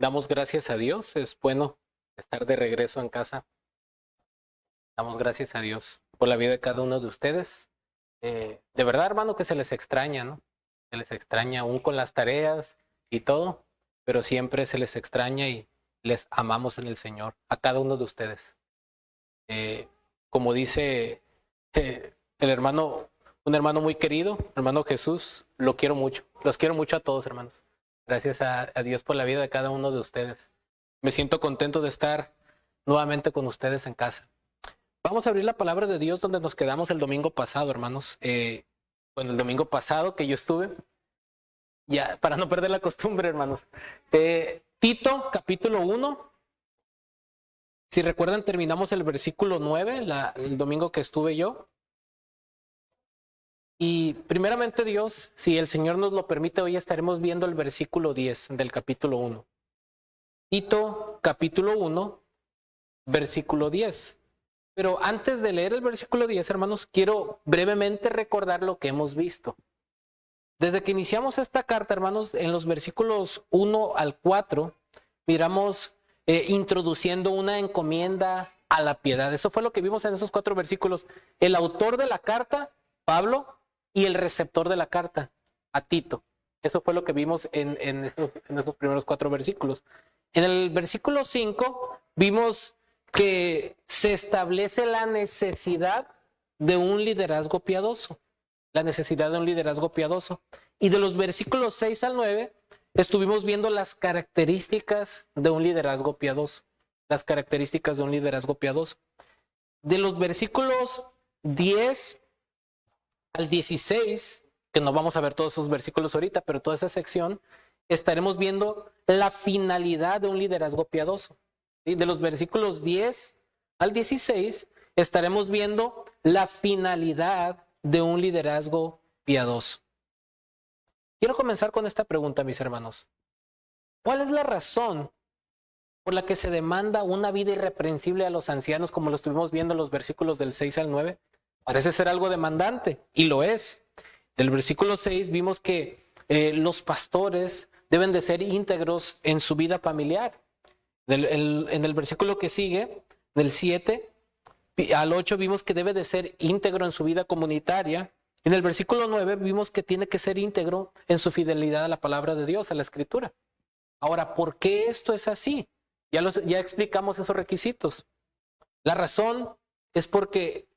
Damos gracias a Dios, es bueno estar de regreso en casa. Damos gracias a Dios por la vida de cada uno de ustedes. De verdad, hermano, que se les extraña, ¿no? Se les extraña aún con las tareas y todo, pero siempre se les extraña y les amamos en el Señor, a cada uno de ustedes. Como dice el hermano, un hermano muy querido, hermano Jesús, lo quiero mucho. Los quiero mucho a todos, hermanos. Gracias a Dios por la vida de cada uno de ustedes. Me siento contento de estar nuevamente con ustedes en casa. Vamos a abrir la palabra de Dios donde nos quedamos el domingo pasado, hermanos. Bueno, el domingo pasado que yo estuve, ya para no perder la costumbre, hermanos. Tito, capítulo 1. Si recuerdan, terminamos el versículo 9, el domingo que estuve yo. Y primeramente Dios, si el Señor nos lo permite, hoy estaremos viendo el versículo 10 del capítulo 1. Tito, capítulo 1, versículo 10. Pero antes de leer el versículo 10, hermanos, quiero brevemente recordar lo que hemos visto. Desde que iniciamos esta carta, hermanos, en los versículos 1 al 4, miramos introduciendo una encomienda a la piedad. Eso fue lo que vimos en esos 4 versículos. El autor de la carta, Pablo, y el receptor de la carta, a Tito. Eso fue lo que vimos en esos primeros 4 versículos. En el versículo 5 vimos que se establece la necesidad de un liderazgo piadoso. La necesidad de un liderazgo piadoso. Y de los versículos 6 al 9 estuvimos viendo las características de un liderazgo piadoso. Las características de un liderazgo piadoso. De los versículos 10 al 16, que no vamos a ver todos esos versículos ahorita, pero toda esa sección, estaremos viendo la finalidad de un liderazgo piadoso. ¿Sí? De los versículos 10 al 16, estaremos viendo la finalidad de un liderazgo piadoso. Quiero comenzar con esta pregunta, mis hermanos. ¿Cuál es la razón por la que se demanda una vida irreprensible a los ancianos, como lo estuvimos viendo en los versículos del 6 al 9? Parece ser algo demandante, y lo es. Del versículo 6 vimos que los pastores deben de ser íntegros en su vida familiar. En el versículo que sigue, del 7 al 8, vimos que debe de ser íntegro en su vida comunitaria. En el versículo 9 vimos que tiene que ser íntegro en su fidelidad a la palabra de Dios, a la Escritura. Ahora, ¿por qué esto es así? Ya explicamos esos requisitos. La razón es porque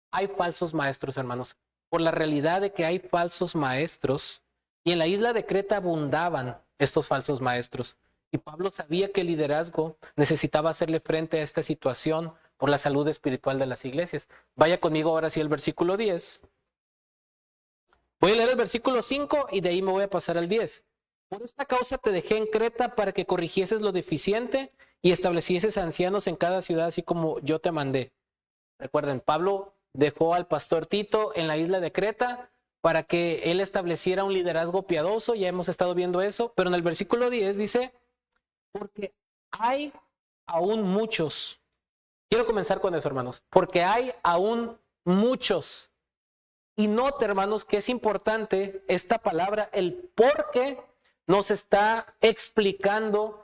hay falsos maestros, hermanos. Por la realidad de que hay falsos maestros, y en la isla de Creta abundaban estos falsos maestros. Y Pablo sabía que el liderazgo necesitaba hacerle frente a esta situación por la salud espiritual de las iglesias. Vaya conmigo ahora sí al versículo 10. Voy a leer el versículo 5 y de ahí me voy a pasar al 10. Por esta causa te dejé en Creta para que corrigieses lo deficiente y establecieses ancianos en cada ciudad, así como yo te mandé. Recuerden, Pablo dejó al pastor Tito en la isla de Creta para que él estableciera un liderazgo piadoso. Ya hemos estado viendo eso, pero en el versículo 10 dice, porque hay aún muchos. Quiero comenzar con eso, hermanos. Porque hay aún muchos. Y note, hermanos, que es importante esta palabra, el porque nos está explicando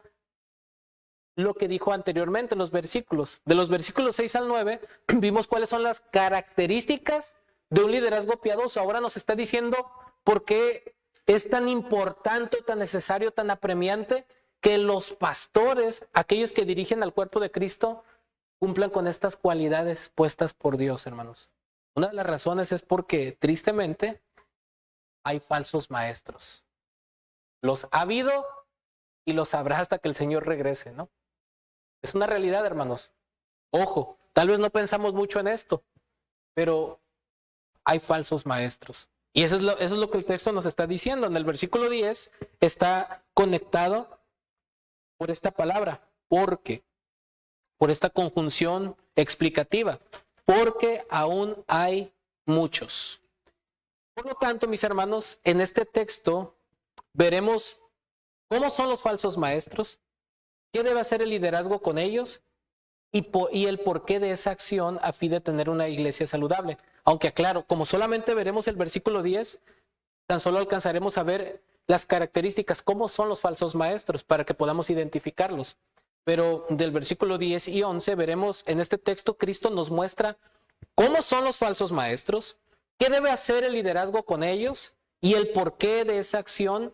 lo que dijo anteriormente en los versículos. De los versículos 6 al 9, vimos cuáles son las características de un liderazgo piadoso. Ahora nos está diciendo por qué es tan importante, tan necesario, tan apremiante que los pastores, aquellos que dirigen al cuerpo de Cristo, cumplan con estas cualidades puestas por Dios, hermanos. Una de las razones es porque, tristemente, hay falsos maestros. Los ha habido y los habrá hasta que el Señor regrese, ¿no? Es una realidad, hermanos. Ojo, tal vez no pensamos mucho en esto, pero hay falsos maestros. Y eso es lo que el texto nos está diciendo. En el versículo 10 está conectado por esta palabra, porque, por esta conjunción explicativa, porque aún hay muchos. Por lo tanto, mis hermanos, en este texto veremos cómo son los falsos maestros, qué debe hacer el liderazgo con ellos y el porqué de esa acción a fin de tener una iglesia saludable. Aunque aclaro, como solamente veremos el versículo 10, tan solo alcanzaremos a ver las características, cómo son los falsos maestros, para que podamos identificarlos. Pero del versículo 10 y 11 veremos en este texto, Cristo nos muestra cómo son los falsos maestros, qué debe hacer el liderazgo con ellos y el porqué de esa acción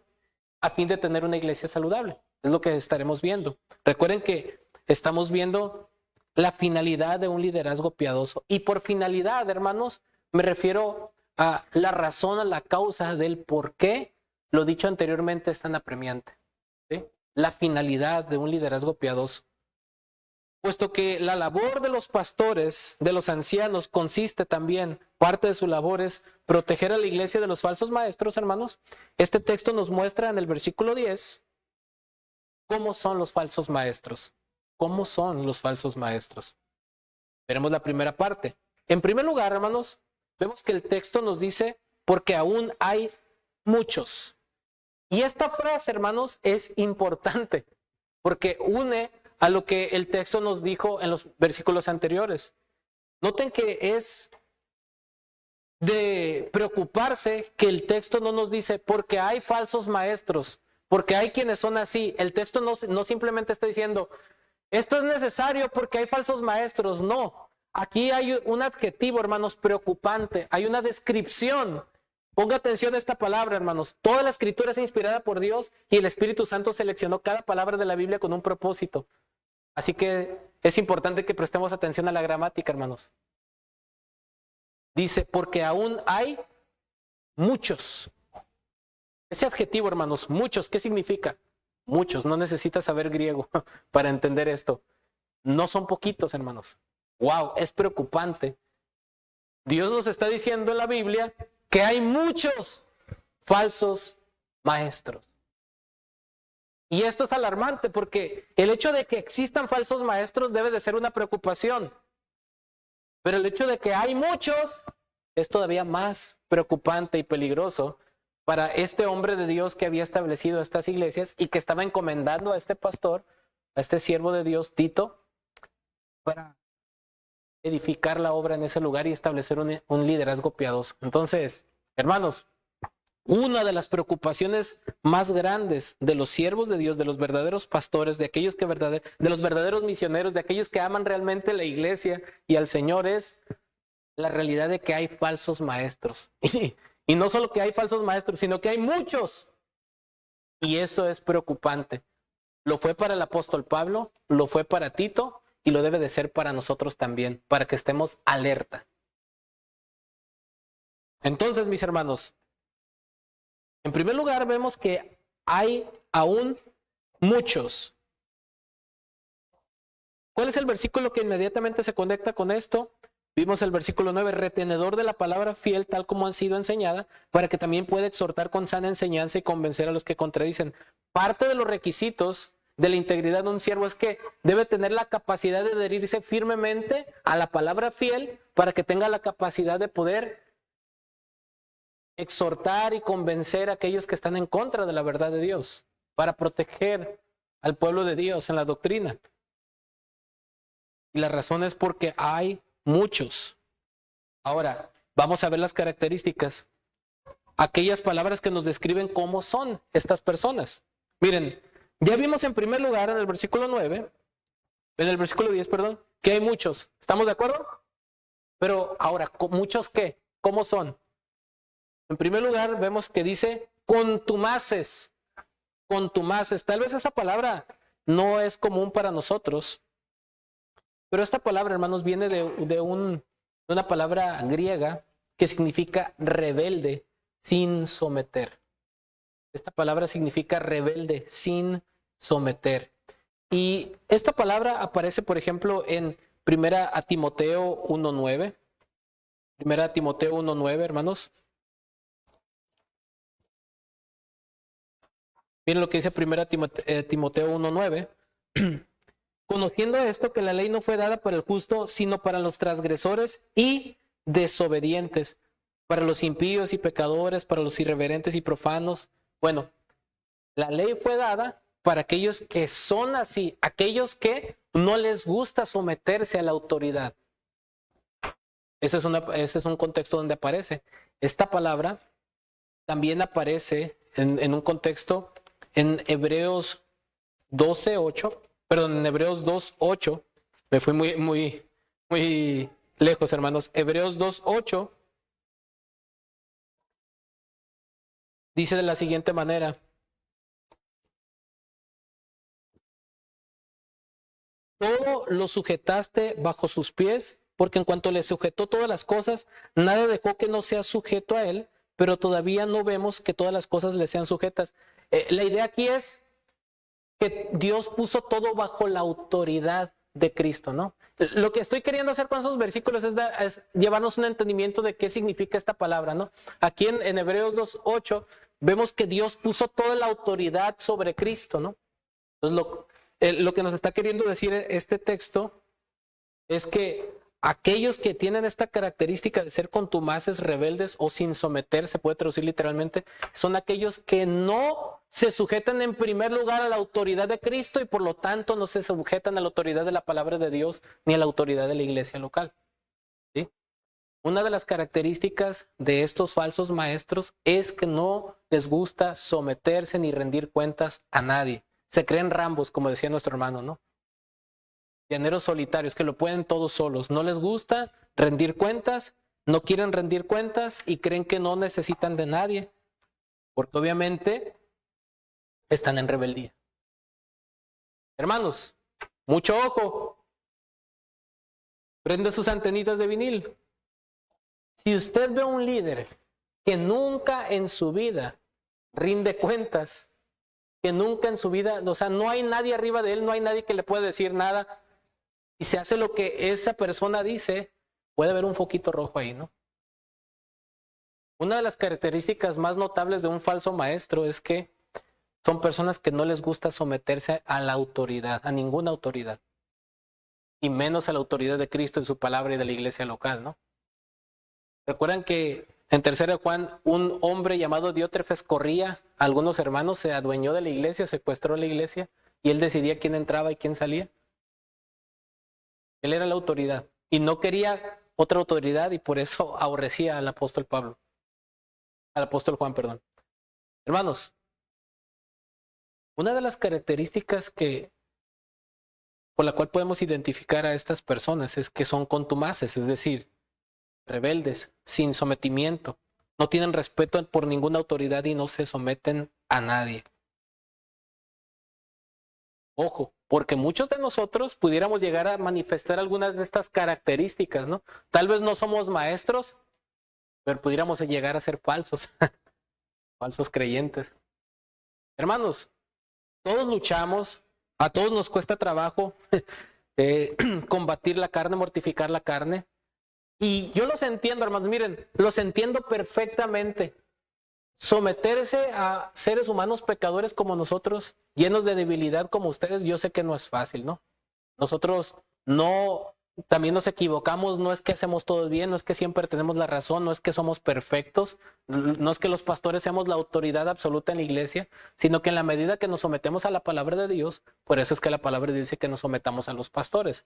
a fin de tener una iglesia saludable. Es lo que estaremos viendo. Recuerden que estamos viendo la finalidad de un liderazgo piadoso. Y por finalidad, hermanos, me refiero a la razón, a la causa del por qué lo dicho anteriormente es tan apremiante. ¿Sí? La finalidad de un liderazgo piadoso. Puesto que la labor de los pastores, de los ancianos, consiste también, parte de su labor es proteger a la iglesia de los falsos maestros, hermanos. Este texto nos muestra en el versículo 10 cómo son los falsos maestros. ¿Cómo son los falsos maestros? Veremos la primera parte. En primer lugar, hermanos, vemos que el texto nos dice, porque aún hay muchos. Y esta frase, hermanos, es importante, porque une a lo que el texto nos dijo en los versículos anteriores. Noten que es de preocuparse que el texto no nos dice, porque hay falsos maestros, porque hay quienes son así. El texto no simplemente está diciendo, esto es necesario porque hay falsos maestros. No, aquí hay un adjetivo, hermanos, preocupante. Hay una descripción. Ponga atención a esta palabra, hermanos. Toda la escritura es inspirada por Dios y el Espíritu Santo seleccionó cada palabra de la Biblia con un propósito. Así que es importante que prestemos atención a la gramática, hermanos. Dice, porque aún hay muchos. Ese adjetivo, hermanos, muchos, ¿qué significa? Muchos, no necesitas saber griego para entender esto. No son poquitos, hermanos. Wow, es preocupante. Dios nos está diciendo en la Biblia que hay muchos falsos maestros. Y esto es alarmante porque el hecho de que existan falsos maestros debe de ser una preocupación. Pero el hecho de que hay muchos es todavía más preocupante y peligroso para este hombre de Dios que había establecido estas iglesias y que estaba encomendando a este pastor, a este siervo de Dios, Tito, para edificar la obra en ese lugar y establecer un liderazgo piadoso. Entonces, hermanos, una de las preocupaciones más grandes de los siervos de Dios, de los verdaderos pastores, de aquellos de los verdaderos misioneros, de aquellos que aman realmente la iglesia y al Señor, es la realidad de que hay falsos maestros. Y no solo que hay falsos maestros, sino que hay muchos. Y eso es preocupante. Lo fue para el apóstol Pablo, lo fue para Tito y lo debe de ser para nosotros también, para que estemos alerta. Entonces, mis hermanos, en primer lugar vemos que hay aún muchos. ¿Cuál es el versículo que inmediatamente se conecta con esto? Vimos el versículo 9, retenedor de la palabra fiel tal como han sido enseñada, para que también pueda exhortar con sana enseñanza y convencer a los que contradicen. Parte de los requisitos de la integridad de un siervo es que debe tener la capacidad de adherirse firmemente a la palabra fiel para que tenga la capacidad de poder exhortar y convencer a aquellos que están en contra de la verdad de Dios, para proteger al pueblo de Dios en la doctrina. Y la razón es porque hay muchos. Ahora, vamos a ver las características. Aquellas palabras que nos describen cómo son estas personas. Miren, ya vimos en primer lugar en el versículo 9, en el versículo 10, perdón, que hay muchos. ¿Estamos de acuerdo? Pero ahora, ¿muchos qué? ¿Cómo son? En primer lugar, vemos que dice contumaces. Contumaces. Tal vez esa palabra no es común para nosotros, pero esta palabra, hermanos, viene de una palabra griega que significa rebelde, sin someter. Esta palabra significa rebelde, sin someter. Y esta palabra aparece, por ejemplo, en 1 Timoteo 1:9. 1 Timoteo 1:9, hermanos. Miren lo que dice 1 Timoteo 1:9. Conociendo esto, que la ley no fue dada para el justo, sino para los transgresores y desobedientes, para los impíos y pecadores, para los irreverentes y profanos. Bueno, la ley fue dada para aquellos que son así, aquellos que no les gusta someterse a la autoridad. Ese es un contexto donde aparece. Esta palabra también aparece en un contexto en Hebreos 12:8, perdón, en Hebreos 2:8, me fui muy lejos, hermanos. Hebreos 2:8 dice de la siguiente manera: todo lo sujetaste bajo sus pies, porque en cuanto le sujetó todas las cosas, nada dejó que no sea sujeto a él, pero todavía no vemos que todas las cosas le sean sujetas. La idea aquí es que Dios puso todo bajo la autoridad de Cristo, ¿no? Lo que estoy queriendo hacer con esos versículos es llevarnos un entendimiento de qué significa esta palabra, ¿no? Aquí en Hebreos 2:8 vemos que Dios puso toda la autoridad sobre Cristo, ¿no? Entonces lo que nos está queriendo decir este texto es que aquellos que tienen esta característica de ser contumaces, rebeldes o sin someter, se puede traducir literalmente, son aquellos que no se sujetan en primer lugar a la autoridad de Cristo y por lo tanto no se sujetan a la autoridad de la palabra de Dios ni a la autoridad de la iglesia local. ¿Sí? Una de las características de estos falsos maestros es que no les gusta someterse ni rendir cuentas a nadie. Se creen Rambos, como decía nuestro hermano, ¿no? Llaneros solitarios, que lo pueden todos solos. No les gusta rendir cuentas, no quieren rendir cuentas y creen que no necesitan de nadie, porque obviamente están en rebeldía. Hermanos, mucho ojo. Prende sus antenitas de vinil. Si usted ve a un líder que nunca en su vida rinde cuentas, que nunca en su vida, o sea, no hay nadie arriba de él, no hay nadie que le pueda decir nada, y se hace lo que esa persona dice, puede haber un foquito rojo ahí, ¿no? Una de las características más notables de un falso maestro es que son personas que no les gusta someterse a la autoridad, a ninguna autoridad, y menos a la autoridad de Cristo en su palabra y de la iglesia local, ¿no? Recuerdan que en 3 Juan un hombre llamado Diótrefes corría a algunos hermanos, se adueñó de la iglesia, secuestró la iglesia y él decidía quién entraba y quién salía. Él era la autoridad y no quería otra autoridad y por eso aborrecía al apóstol Juan, perdón. Hermanos, una de las características por la cual podemos identificar a estas personas es que son contumaces, es decir, rebeldes, sin sometimiento, no tienen respeto por ninguna autoridad y no se someten a nadie. Ojo, porque muchos de nosotros pudiéramos llegar a manifestar algunas de estas características, ¿no? Tal vez no somos maestros, pero pudiéramos llegar a ser falsos, falsos creyentes. Hermanos, todos luchamos, a todos nos cuesta trabajo combatir la carne, mortificar la carne. Y yo los entiendo, hermanos, miren, los entiendo perfectamente. Someterse a seres humanos pecadores como nosotros, llenos de debilidad como ustedes, yo sé que no es fácil, ¿no? Nosotros también nos equivocamos, no es que hacemos todo bien, no es que siempre tenemos la razón, no es que somos perfectos, no es que los pastores seamos la autoridad absoluta en la iglesia, sino que en la medida que nos sometemos a la palabra de Dios, por eso es que la palabra de Dios dice que nos sometamos a los pastores,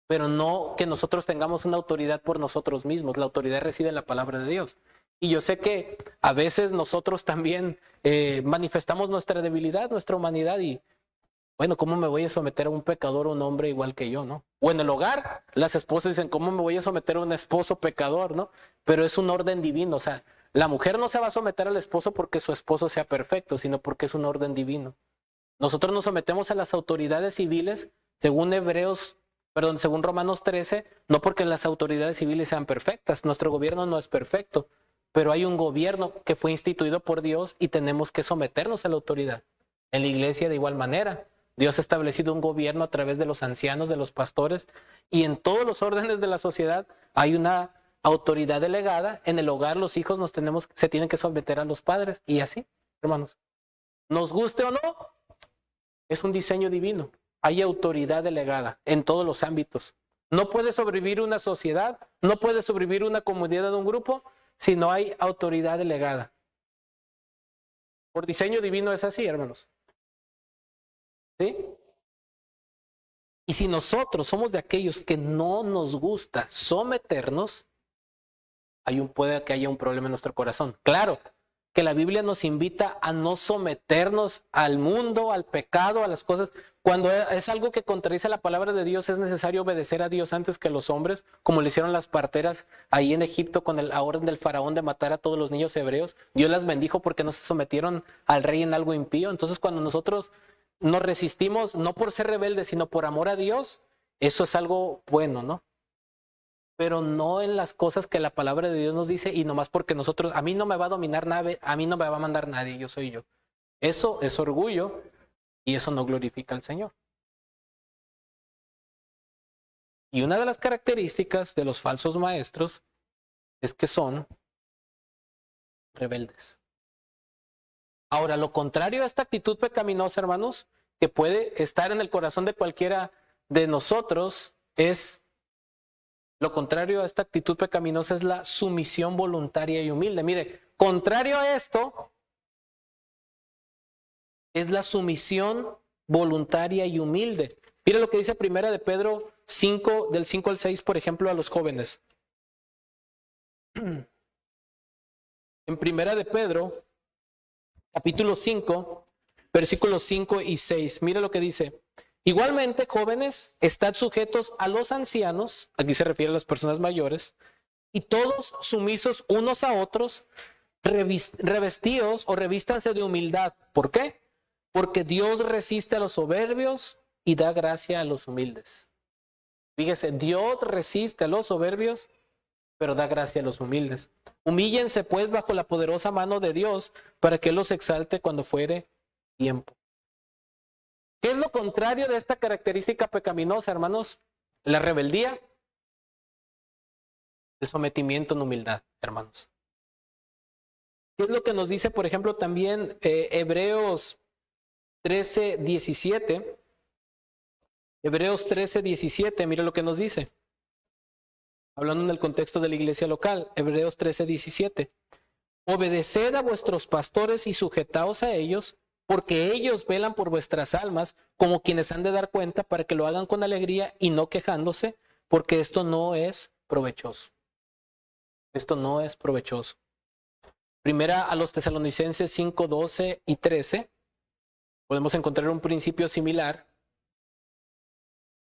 pero no que nosotros tengamos una autoridad por nosotros mismos, la autoridad reside en la palabra de Dios. Y yo sé que a veces nosotros también manifestamos nuestra debilidad, nuestra humanidad y, bueno, ¿cómo me voy a someter a un pecador, un hombre igual que yo, no? O en el hogar, las esposas dicen, ¿cómo me voy a someter a un esposo pecador, no? Pero es un orden divino, o sea, la mujer no se va a someter al esposo porque su esposo sea perfecto, sino porque es un orden divino. Nosotros nos sometemos a las autoridades civiles, según Romanos 13, no porque las autoridades civiles sean perfectas, nuestro gobierno no es perfecto, pero hay un gobierno que fue instituido por Dios y tenemos que someternos a la autoridad. En la iglesia de igual manera, Dios ha establecido un gobierno a través de los ancianos, de los pastores, y en todos los órdenes de la sociedad hay una autoridad delegada. En el hogar los hijos se tienen que someter a los padres, y así, hermanos. Nos guste o no, es un diseño divino. Hay autoridad delegada en todos los ámbitos. No puede sobrevivir una sociedad, no puede sobrevivir una comunidad o un grupo si no hay autoridad delegada. Por diseño divino es así, hermanos. ¿Sí? Y si nosotros somos de aquellos que no nos gusta someternos, puede que haya un problema en nuestro corazón. Claro, que la Biblia nos invita a no someternos al mundo, al pecado, a las cosas. Cuando es algo que contradice la palabra de Dios, es necesario obedecer a Dios antes que a los hombres, como le hicieron las parteras ahí en Egipto con la orden del faraón de matar a todos los niños hebreos. Dios las bendijo porque no se sometieron al rey en algo impío. Entonces, cuando nosotros nos resistimos, no por ser rebeldes, sino por amor a Dios, eso es algo bueno, ¿no? Pero no en las cosas que la palabra de Dios nos dice y nomás porque nosotros, a mí no me va a dominar nadie, a mí no me va a mandar nadie, yo soy yo. Eso es orgullo y eso no glorifica al Señor. Y una de las características de los falsos maestros es que son rebeldes. Ahora, lo contrario a esta actitud pecaminosa, hermanos, que puede estar en el corazón de cualquiera de nosotros, es lo contrario a esta actitud pecaminosa es la sumisión voluntaria y humilde. Mire, contrario a esto es la sumisión voluntaria y humilde. Mire lo que dice Primera de Pedro 5, del 5 al 6, por ejemplo, a los jóvenes. En Primera de Pedro, capítulo 5, versículos 5 y 6. Mire lo que dice. Igualmente, jóvenes, estad sujetos a los ancianos, aquí se refiere a las personas mayores, y todos sumisos unos a otros, revestidos o revístanse de humildad. ¿Por qué? Porque Dios resiste a los soberbios y da gracia a los humildes. Fíjese, Dios resiste a los soberbios, pero da gracia a los humildes. Humíllense pues bajo la poderosa mano de Dios para que Él los exalte cuando fuere tiempo. ¿Qué es lo contrario de esta característica pecaminosa, hermanos? La rebeldía, el sometimiento en humildad, hermanos. ¿Qué es lo que nos dice, por ejemplo, también Hebreos 13, 17? Hebreos 13, 17, mire lo que nos dice. Hablando en el contexto de la iglesia local, Hebreos 13, 17. Obedeced a vuestros pastores y sujetaos a ellos, porque ellos velan por vuestras almas como quienes han de dar cuenta para que lo hagan con alegría y no quejándose, porque esto no es provechoso. Esto no es provechoso. Primera a los Tesalonicenses 5, 12 y 13, podemos encontrar un principio similar.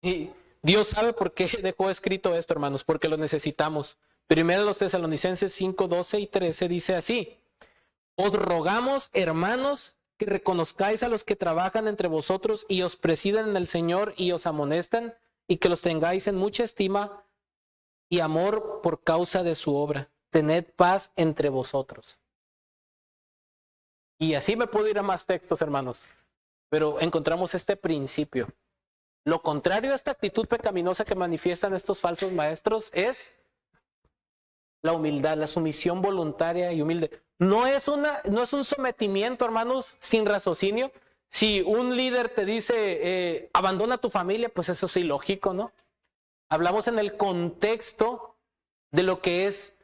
Y Dios sabe por qué dejó escrito esto, hermanos, porque lo necesitamos. Primera a los Tesalonicenses 5, 12 y 13 dice así. Os rogamos, hermanos, que reconozcáis a los que trabajan entre vosotros y os presiden en el Señor y os amonestan, y que los tengáis en mucha estima y amor por causa de su obra. Tened paz entre vosotros. Y así me puedo ir a más textos, hermanos, pero encontramos este principio. Lo contrario a esta actitud pecaminosa que manifiestan estos falsos maestros es la humildad, la sumisión voluntaria y humilde. No es un sometimiento, hermanos, sin raciocinio. Si un líder te dice, abandona tu familia, pues eso es ilógico, ¿no? Hablamos en el contexto de lo que es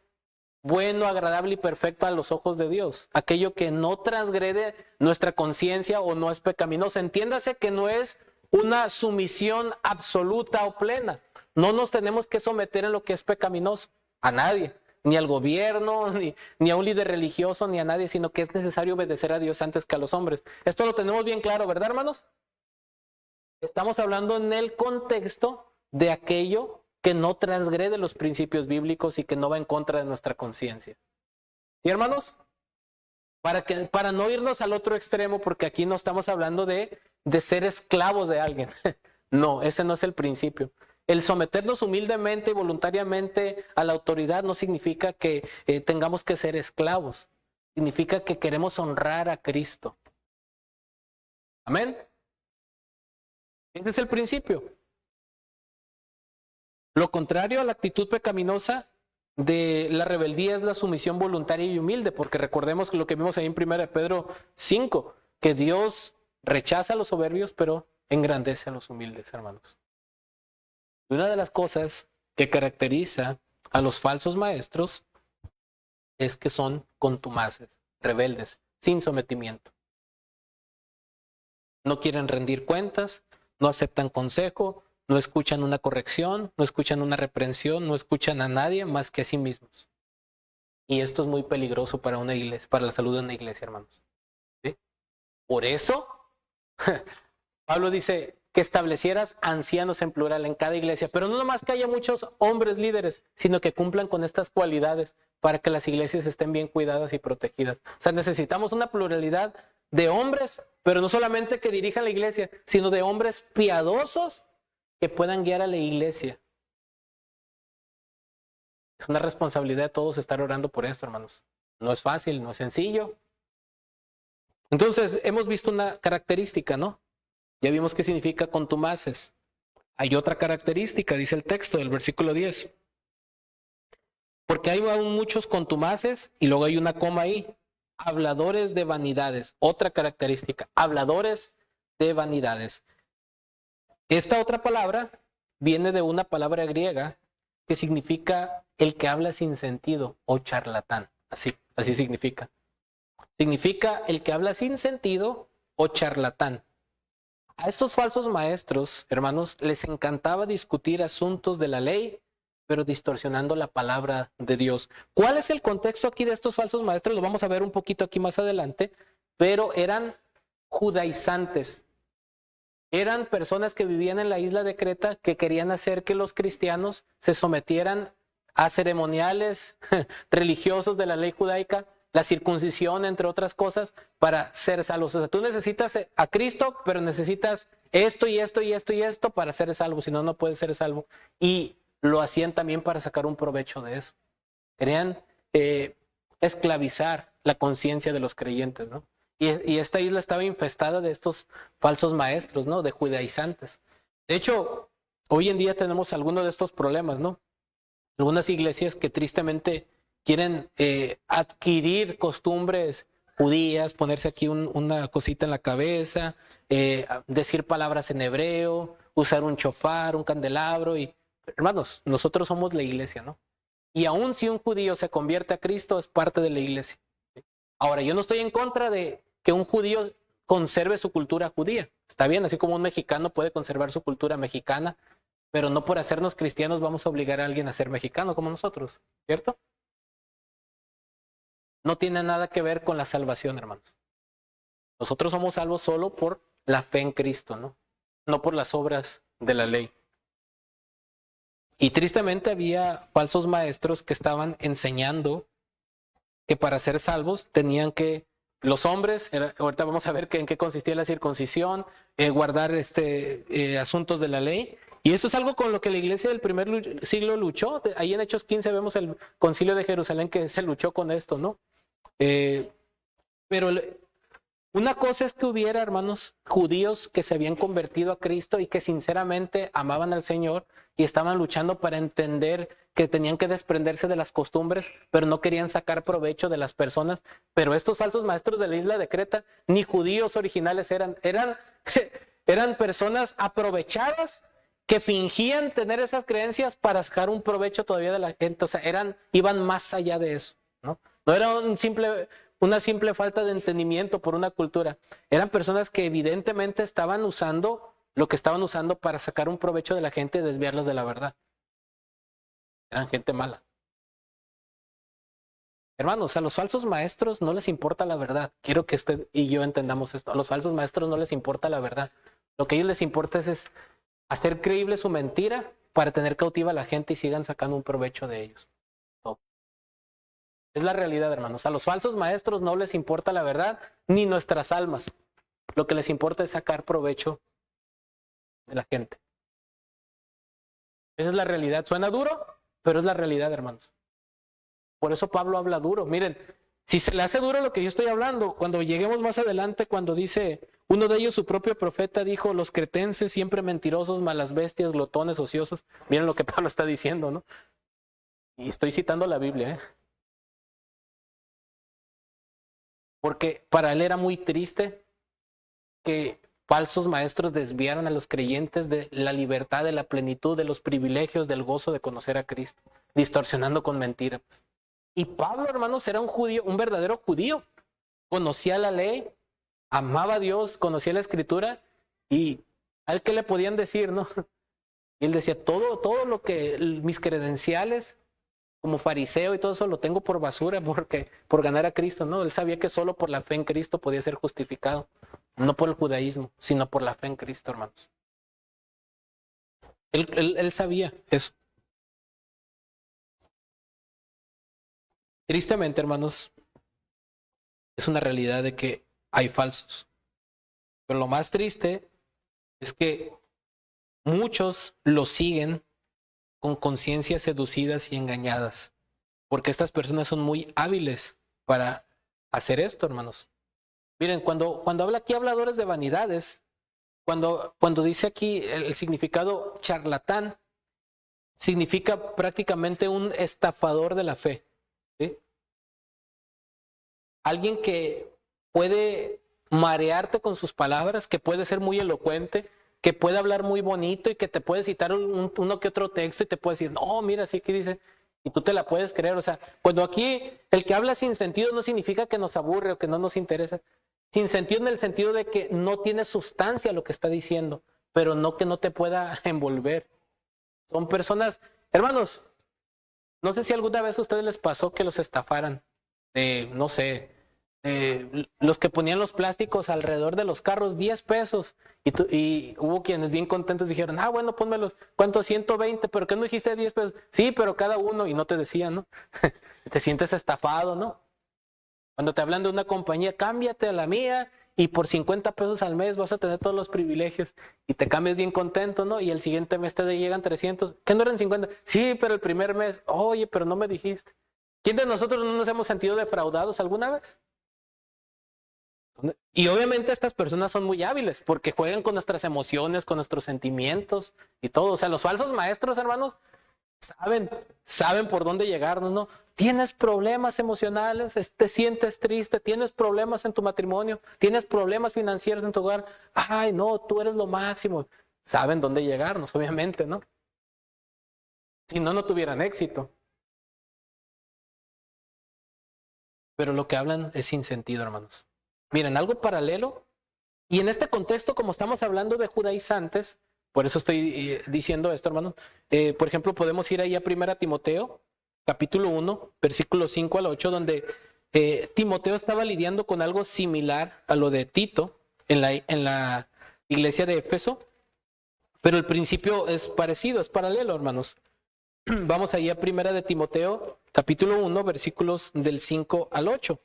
bueno, agradable y perfecto a los ojos de Dios. Aquello que no transgrede nuestra conciencia o no es pecaminoso. Entiéndase que no es una sumisión absoluta o plena. No nos tenemos que someter en lo que es pecaminoso a nadie. Ni al gobierno, ni a un líder religioso, ni a nadie, sino que es necesario obedecer a Dios antes que a los hombres. Esto lo tenemos bien claro, ¿verdad, hermanos? Estamos hablando en el contexto de aquello que no transgrede los principios bíblicos y que no va en contra de nuestra conciencia. ¿Sí, hermanos? Para no irnos al otro extremo, porque aquí no estamos hablando de ser esclavos de alguien. No, ese no es el principio. El someternos humildemente y voluntariamente a la autoridad no significa que tengamos que ser esclavos. Significa que queremos honrar a Cristo. Amén. Ese es el principio. Lo contrario a la actitud pecaminosa de la rebeldía es la sumisión voluntaria y humilde, porque recordemos lo que vimos ahí en 1 Pedro 5, que Dios rechaza a los soberbios, pero engrandece a los humildes, hermanos. Una de las cosas que caracteriza a los falsos maestros es que son contumaces, rebeldes, sin sometimiento. No quieren rendir cuentas, no aceptan consejo, no escuchan una corrección, no escuchan una reprensión, no escuchan a nadie más que a sí mismos. Y esto es muy peligroso para una iglesia, para la salud de una iglesia, hermanos. ¿Sí? Por eso, Pablo dice que establecieras ancianos en plural en cada iglesia, pero no nomás que haya muchos hombres líderes, sino que cumplan con estas cualidades para que las iglesias estén bien cuidadas y protegidas. O sea, necesitamos una pluralidad de hombres, pero no solamente que dirijan la iglesia, sino de hombres piadosos que puedan guiar a la iglesia. Es una responsabilidad de todos estar orando por esto, hermanos. No es fácil, no es sencillo. Entonces, hemos visto una característica, ¿no? Ya vimos qué significa contumaces. Hay otra característica, dice el texto del versículo 10. Porque hay aún muchos contumaces y luego hay una coma ahí. Habladores de vanidades. Otra característica, habladores de vanidades. Esta otra palabra viene de una palabra griega que significa el que habla sin sentido o charlatán. Así significa. Significa el que habla sin sentido o charlatán. A estos falsos maestros, hermanos, les encantaba discutir asuntos de la ley, pero distorsionando la palabra de Dios. ¿Cuál es el contexto aquí de estos falsos maestros? Lo vamos a ver un poquito aquí más adelante, pero eran judaizantes. Eran personas que vivían en la isla de Creta que querían hacer que los cristianos se sometieran a ceremoniales religiosos de la ley judaica, la circuncisión, entre otras cosas, para ser salvos. O sea, tú necesitas a Cristo, pero necesitas esto y esto y esto y esto para ser salvo, si no, no puedes ser salvo. Y lo hacían también para sacar un provecho de eso. Querían esclavizar la conciencia de los creyentes, ¿no? Y esta isla estaba infestada de estos falsos maestros, ¿no? De judaizantes. De hecho, hoy en día tenemos algunos de estos problemas, ¿no? Algunas iglesias que tristemente quieren adquirir costumbres judías, ponerse aquí una cosita en la cabeza, decir palabras en hebreo, usar un shofar, un candelabro. Y hermanos, nosotros somos la iglesia, ¿no? Y aun si un judío se convierte a Cristo, es parte de la iglesia. Ahora, yo no estoy en contra de que un judío conserve su cultura judía. Está bien, así como un mexicano puede conservar su cultura mexicana, pero no por hacernos cristianos vamos a obligar a alguien a ser mexicano como nosotros, ¿cierto? No tiene nada que ver con la salvación, hermanos. Nosotros somos salvos solo por la fe en Cristo, ¿no? No por las obras de la ley. Y tristemente había falsos maestros que estaban enseñando que para ser salvos tenían que, los hombres, ahorita vamos a ver en qué consistía la circuncisión, guardar asuntos de la ley. Y esto es algo con lo que la iglesia del primer siglo luchó. Ahí en Hechos 15 vemos el concilio de Jerusalén que se luchó con esto, ¿no? Pero una cosa es que hubiera, hermanos, judíos que se habían convertido a Cristo y que sinceramente amaban al Señor y estaban luchando para entender que tenían que desprenderse de las costumbres, pero no querían sacar provecho de las personas. Pero estos falsos maestros de la isla de Creta, ni judíos originales eran personas aprovechadas que fingían tener esas creencias para sacar un provecho todavía de la gente. O sea, iban más allá de eso, ¿no? No era una simple falta de entendimiento por una cultura. Eran personas que evidentemente estaban usando lo que estaban usando para sacar un provecho de la gente y desviarlos de la verdad. Eran gente mala. Hermanos, a los falsos maestros no les importa la verdad. Quiero que usted y yo entendamos esto. A los falsos maestros no les importa la verdad. Lo que a ellos les importa es hacer creíble su mentira para tener cautiva a la gente y sigan sacando un provecho de ellos. Es la realidad, hermanos. A los falsos maestros no les importa la verdad ni nuestras almas. Lo que les importa es sacar provecho de la gente. Esa es la realidad. Suena duro, pero es la realidad, hermanos. Por eso Pablo habla duro. Miren, si se le hace duro lo que yo estoy hablando, cuando lleguemos más adelante, cuando dice, uno de ellos, su propio profeta, dijo, los cretenses siempre mentirosos, malas bestias, glotones, ociosos. Miren lo que Pablo está diciendo, ¿no? Y estoy citando la Biblia, ¿eh? Porque para él era muy triste que falsos maestros desviaran a los creyentes de la libertad, de la plenitud, de los privilegios, del gozo de conocer a Cristo, distorsionando con mentiras. Y Pablo, hermanos, era un judío, un verdadero judío. Conocía la ley, amaba a Dios, conocía la Escritura y a él qué le podían decir, ¿no? Y él decía, todo lo que mis credenciales como fariseo y todo eso lo tengo por basura por ganar a Cristo. No, él sabía que solo por la fe en Cristo podía ser justificado. No por el judaísmo, sino por la fe en Cristo, hermanos. Él sabía eso. Tristemente, hermanos, es una realidad de que hay falsos. Pero lo más triste es que muchos lo siguen con conciencias seducidas y engañadas. Porque estas personas son muy hábiles para hacer esto, hermanos. Miren, cuando habla aquí habladores de vanidades, cuando dice aquí el significado charlatán, significa prácticamente un estafador de la fe. ¿Sí? Alguien que puede marearte con sus palabras, que puede ser muy elocuente, que puede hablar muy bonito y que te puede citar uno que otro texto y te puede decir, no, mira, sí que dice, y tú te la puedes creer. O sea, cuando aquí el que habla sin sentido no significa que nos aburre o que no nos interesa. Sin sentido en el sentido de que no tiene sustancia lo que está diciendo, pero no que no te pueda envolver. Son personas, hermanos, no sé si alguna vez a ustedes les pasó que los estafaran, no sé, los que ponían los plásticos alrededor de los carros, 10 pesos, y hubo quienes bien contentos dijeron, bueno, pónmelos, ¿cuánto? 120, ¿pero qué no dijiste 10 pesos? Sí, pero cada uno, y no te decían, ¿no? Te sientes estafado, ¿no? Cuando te hablan de una compañía, cámbiate a la mía y por 50 pesos al mes vas a tener todos los privilegios y te cambias bien contento, ¿no? Y el siguiente mes te llegan 300. ¿Qué no eran 50? Sí, pero el primer mes, oye, pero no me dijiste. ¿Quién de nosotros no nos hemos sentido defraudados alguna vez? Y obviamente estas personas son muy hábiles porque juegan con nuestras emociones, con nuestros sentimientos y todo. O sea, los falsos maestros, hermanos, saben por dónde llegarnos, ¿no? Tienes problemas emocionales, te sientes triste, tienes problemas en tu matrimonio, tienes problemas financieros en tu hogar. Ay, no, tú eres lo máximo. Saben dónde llegarnos, obviamente, ¿no? Si no, no tuvieran éxito. Pero lo que hablan es sin sentido, hermanos. Miren, algo paralelo. Y en este contexto, como estamos hablando de judaizantes, por eso estoy diciendo esto, hermano. Por ejemplo, podemos ir ahí a 1 Timoteo, capítulo 1, versículos 5 al 8, donde Timoteo estaba lidiando con algo similar a lo de Tito en la iglesia de Éfeso, pero el principio es parecido, es paralelo, hermanos. Vamos ahí a 1 Timoteo, capítulo 1, versículos del 5 al 8,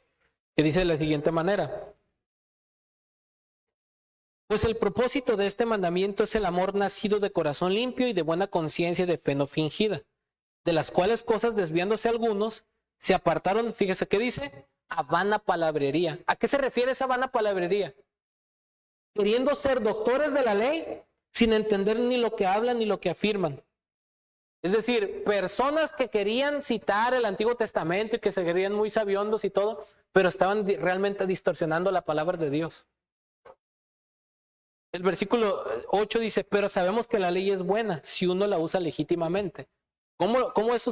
que dice de la siguiente manera. Pues el propósito de este mandamiento es el amor nacido de corazón limpio y de buena conciencia y de fe no fingida, de las cuales cosas desviándose algunos, se apartaron, fíjese qué dice, a vana palabrería. ¿A qué se refiere esa vana palabrería? Queriendo ser doctores de la ley sin entender ni lo que hablan ni lo que afirman. Es decir, personas que querían citar el Antiguo Testamento y que se querían muy sabiondos y todo, pero estaban realmente distorsionando la palabra de Dios. El versículo 8 dice, pero sabemos que la ley es buena si uno la usa legítimamente. ¿Cómo es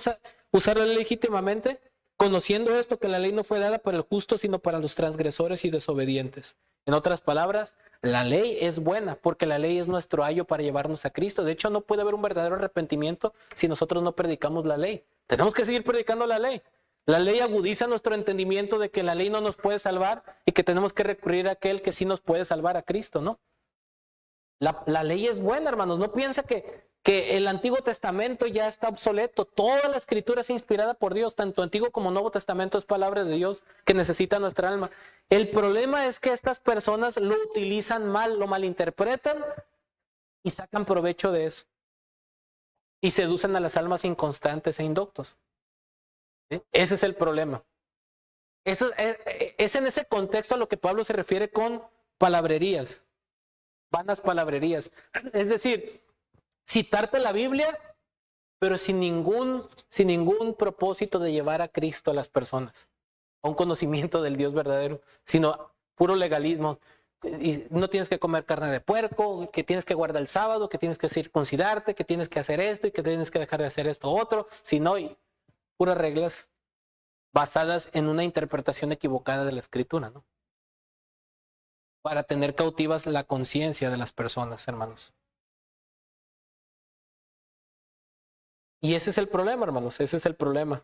usarla legítimamente? Conociendo esto, que la ley no fue dada para el justo, sino para los transgresores y desobedientes. En otras palabras, la ley es buena porque la ley es nuestro ayo para llevarnos a Cristo. De hecho, no puede haber un verdadero arrepentimiento si nosotros no predicamos la ley. Tenemos que seguir predicando la ley. La ley agudiza nuestro entendimiento de que la ley no nos puede salvar y que tenemos que recurrir a aquel que sí nos puede salvar, a Cristo, ¿no? La ley es buena, hermanos. No piensa que el Antiguo Testamento ya está obsoleto. Toda la Escritura es inspirada por Dios. Tanto Antiguo como Nuevo Testamento es palabra de Dios que necesita nuestra alma. El problema es que estas personas lo utilizan mal, lo malinterpretan y sacan provecho de eso. Y seducen a las almas inconstantes e indoctos. ¿Sí? Ese es el problema. Es en ese contexto a lo que Pablo se refiere con palabrerías. Vanas palabrerías. Es decir, citarte la Biblia, pero sin ningún propósito de llevar a Cristo a las personas, a un conocimiento del Dios verdadero, sino puro legalismo. Y no tienes que comer carne de puerco, que tienes que guardar el sábado, que tienes que circuncidarte, que tienes que hacer esto y que tienes que dejar de hacer esto otro, sino puras reglas basadas en una interpretación equivocada de la Escritura, ¿no? Para tener cautivas la conciencia de las personas, hermanos. Y ese es el problema, hermanos, ese es el problema.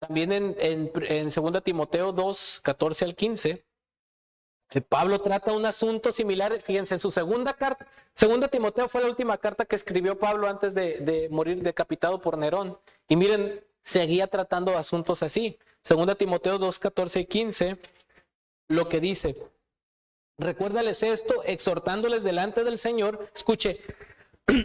También en 2 Timoteo 2, 14 al 15, Pablo trata un asunto similar. Fíjense, en su segunda carta, 2 Timoteo fue la última carta que escribió Pablo antes de morir decapitado por Nerón. Y miren, seguía tratando asuntos así. 2 Timoteo 2, 14 y 15, lo que dice: recuérdales esto, exhortándoles delante del Señor, escuche,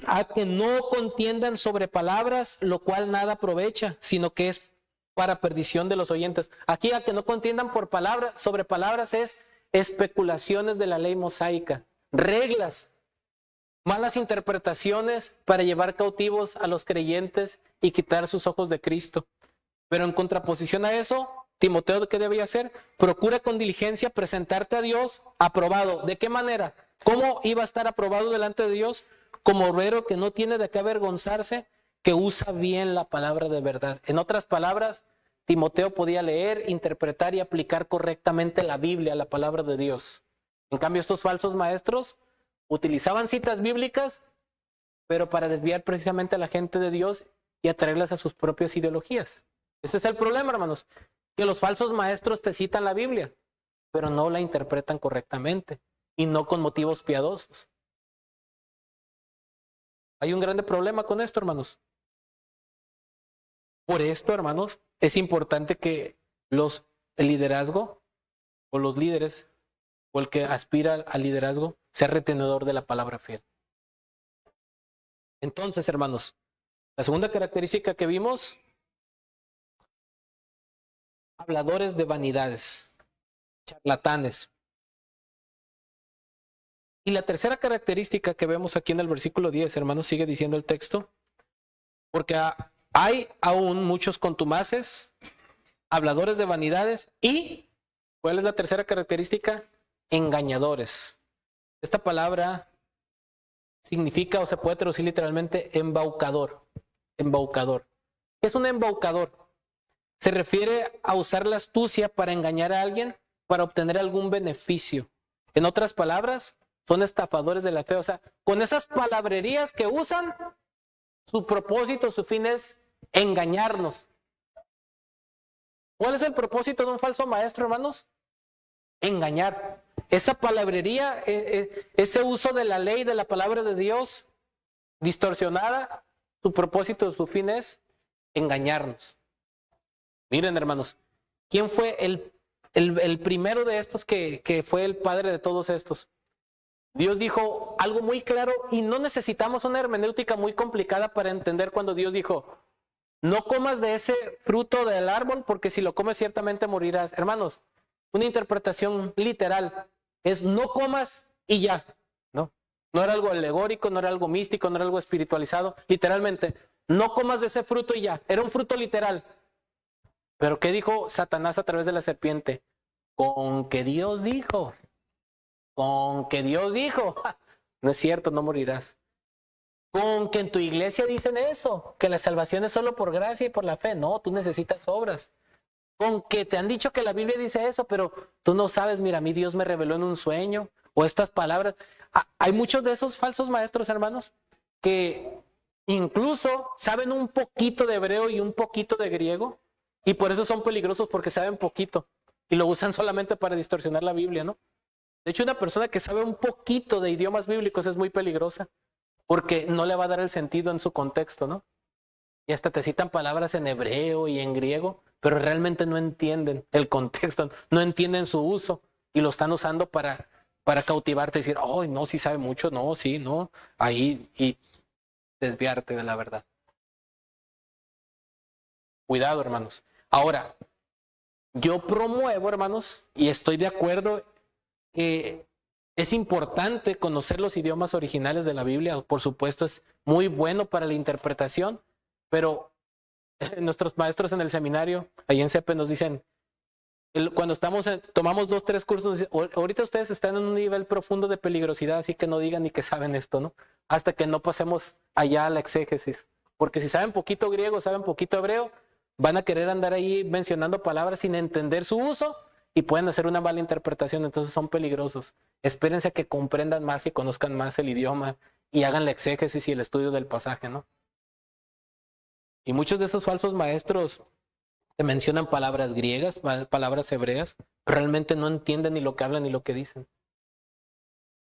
a que no contiendan sobre palabras, lo cual nada aprovecha, sino que es para perdición de los oyentes. Aquí, a que no contiendan por palabras, sobre palabras, es especulaciones de la ley mosaica, reglas, malas interpretaciones para llevar cautivos a los creyentes y quitar sus ojos de Cristo. Pero en contraposición a eso, Timoteo, ¿qué debía hacer? Procura con diligencia presentarte a Dios aprobado. ¿De qué manera? ¿Cómo iba a estar aprobado delante de Dios? Como obrero que no tiene de qué avergonzarse, que usa bien la palabra de verdad. En otras palabras, Timoteo podía leer, interpretar y aplicar correctamente la Biblia, la palabra de Dios. En cambio, estos falsos maestros utilizaban citas bíblicas, pero para desviar precisamente a la gente de Dios y atraerlas a sus propias ideologías. Ese es el problema, hermanos, que los falsos maestros te citan la Biblia, pero no la interpretan correctamente y no con motivos piadosos. Hay un grande problema con esto, hermanos. Por esto, hermanos, es importante que el liderazgo o los líderes o el que aspira al liderazgo sea retenedor de la palabra fiel. Entonces, hermanos, la segunda característica que vimos: habladores de vanidades, charlatanes. Y la tercera característica que vemos aquí en el versículo 10, hermanos, sigue diciendo el texto: porque hay aún muchos contumaces, habladores de vanidades y, ¿cuál es la tercera característica? Engañadores. Esta palabra significa, o se puede traducir literalmente, embaucador. Embaucador. ¿Qué es un embaucador? Se refiere a usar la astucia para engañar a alguien para obtener algún beneficio. En otras palabras, son estafadores de la fe. O sea, con esas palabrerías que usan, su propósito, su fin es engañarnos. ¿Cuál es el propósito de un falso maestro, hermanos? Engañar. Esa palabrería, ese uso de la ley, de la palabra de Dios, distorsionada, su propósito, su fin es engañarnos. Miren, hermanos, ¿quién fue el primero de estos que fue el padre de todos estos? Dios dijo algo muy claro y no necesitamos una hermenéutica muy complicada para entender cuando Dios dijo: no comas de ese fruto del árbol, porque si lo comes ciertamente morirás. Hermanos, una interpretación literal es: no comas y ya. No era algo alegórico, no era algo místico, no era algo espiritualizado. Literalmente, no comas de ese fruto y ya. Era un fruto literal. Pero ¿qué dijo Satanás a través de la serpiente? Con que Dios dijo. Con que Dios dijo. No es cierto, no morirás. Con que en tu iglesia dicen eso, que la salvación es solo por gracia y por la fe. No, tú necesitas obras. Con que te han dicho que la Biblia dice eso, pero tú no sabes, mira, a mí Dios me reveló en un sueño, o estas palabras. Hay muchos de esos falsos maestros, hermanos, que incluso saben un poquito de hebreo y un poquito de griego, y por eso son peligrosos, porque saben poquito, y lo usan solamente para distorsionar la Biblia, ¿no? De hecho, una persona que sabe un poquito de idiomas bíblicos es muy peligrosa, porque no le va a dar el sentido en su contexto, ¿no? Y hasta te citan palabras en hebreo y en griego, pero realmente no entienden el contexto, no entienden su uso, y lo están usando para cautivarte y decir: oh, no, sí sabe mucho, no, sí, no, ahí, y desviarte de la verdad. Cuidado, hermanos. Ahora, yo promuevo, hermanos, y estoy de acuerdo que es importante conocer los idiomas originales de la Biblia. Por supuesto, es muy bueno para la interpretación, pero nuestros maestros en el seminario, ahí en CEPE, nos dicen, cuando tomamos 2, 3 cursos, ahorita ustedes están en un nivel profundo de peligrosidad, así que no digan ni que saben esto, ¿no? Hasta que no pasemos allá a la exégesis. Porque si saben poquito griego, saben poquito hebreo, van a querer andar ahí mencionando palabras sin entender su uso y pueden hacer una mala interpretación, entonces son peligrosos. Espérense a que comprendan más y conozcan más el idioma y hagan la exégesis y el estudio del pasaje, ¿no? Y muchos de esos falsos maestros te mencionan palabras griegas, palabras hebreas, pero realmente no entienden ni lo que hablan ni lo que dicen.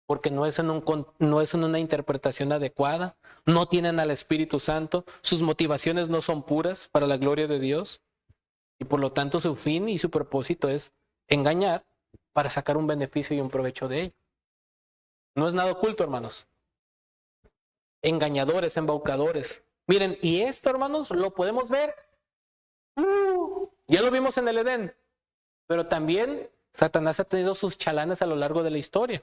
Porque no es en una interpretación adecuada, no tienen al Espíritu Santo, sus motivaciones no son puras para la gloria de Dios, y por lo tanto su fin y su propósito es engañar para sacar un beneficio y un provecho de ello. No es nada oculto, hermanos. Engañadores, embaucadores. Miren, y esto, hermanos, lo podemos ver. Ya lo vimos en el Edén, pero también Satanás ha tenido sus chalanes a lo largo de la historia.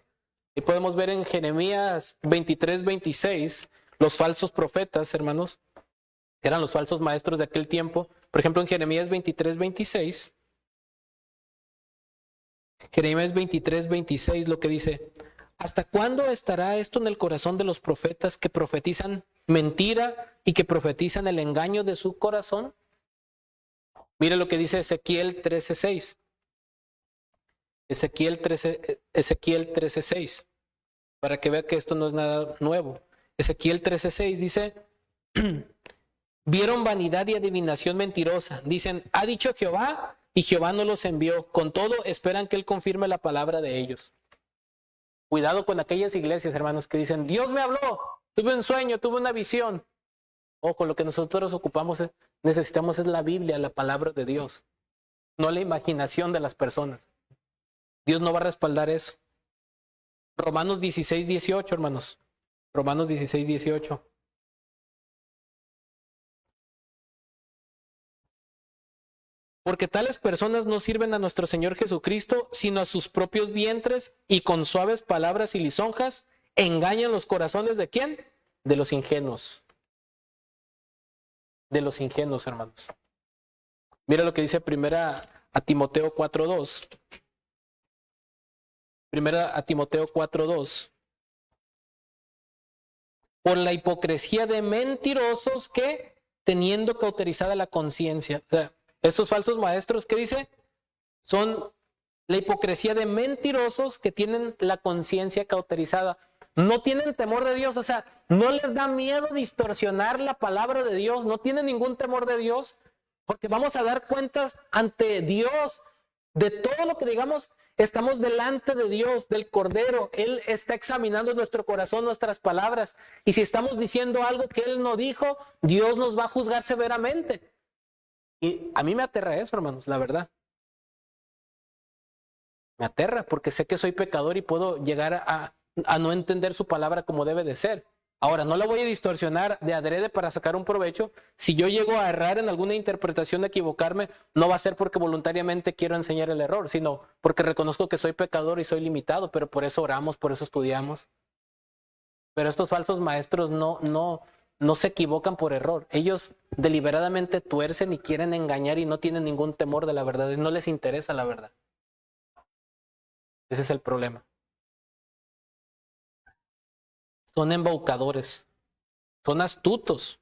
Y podemos ver en Jeremías 23:26, los falsos profetas, hermanos, que eran los falsos maestros de aquel tiempo. Por ejemplo, en Jeremías 23:26, Jeremías 23:26 lo que dice: ¿hasta cuándo estará esto en el corazón de los profetas que profetizan mentira y que profetizan el engaño de su corazón? Mire lo que dice Ezequiel 13:6. Ezequiel 13:6, para que vea que esto no es nada nuevo. Ezequiel 13:6 dice: vieron vanidad y adivinación mentirosa. Dicen, ha dicho Jehová, y Jehová no los envió. Con todo, esperan que Él confirme la palabra de ellos. Cuidado con aquellas iglesias, hermanos, que dicen, Dios me habló, tuve un sueño, tuve una visión. Ojo, lo que nosotros necesitamos es la Biblia, la palabra de Dios, no la imaginación de las personas. Dios no va a respaldar eso. Romanos 16:18, hermanos. Romanos 16:18. Porque tales personas no sirven a nuestro Señor Jesucristo, sino a sus propios vientres, y con suaves palabras y lisonjas engañan los corazones ¿de quién? De los ingenuos. De los ingenuos, hermanos. Mira lo que dice primera a Timoteo 4:2. Primera a Timoteo 4:2. Por la hipocresía de mentirosos que, teniendo cauterizada la conciencia. O sea, estos falsos maestros, ¿qué dice? Son la hipocresía de mentirosos que tienen la conciencia cauterizada. No tienen temor de Dios, o sea, no les da miedo distorsionar la palabra de Dios, no tienen ningún temor de Dios, porque vamos a dar cuentas ante Dios de todo lo que digamos. Estamos delante de Dios, del Cordero. Él está examinando nuestro corazón, nuestras palabras. Y si estamos diciendo algo que Él no dijo, Dios nos va a juzgar severamente. Y a mí me aterra eso, hermanos, la verdad. Me aterra porque sé que soy pecador y puedo llegar a no entender su palabra como debe de ser. Ahora, no la voy a distorsionar de adrede para sacar un provecho. Si yo llego a errar en alguna interpretación, de equivocarme, no va a ser porque voluntariamente quiero enseñar el error, sino porque reconozco que soy pecador y soy limitado, pero por eso oramos, por eso estudiamos. Pero estos falsos maestros no se equivocan por error. Ellos deliberadamente tuercen y quieren engañar y no tienen ningún temor de la verdad, y no les interesa la verdad. Ese es el problema. Son embaucadores, son astutos.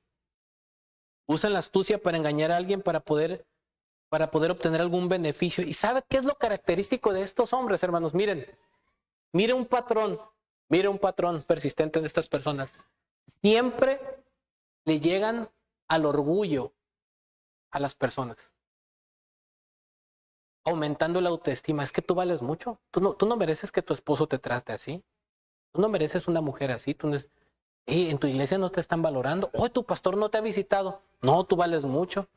Usan la astucia para engañar a alguien para poder obtener algún beneficio. ¿Y sabe qué es lo característico de estos hombres, hermanos? Miren un patrón persistente de estas personas. Siempre le llegan al orgullo a las personas, aumentando la autoestima. Es que tú vales mucho, tú no mereces que tu esposo te trate así. Tú no mereces una mujer así. En tu iglesia no te están valorando. Tu pastor no te ha visitado. No, tú vales mucho.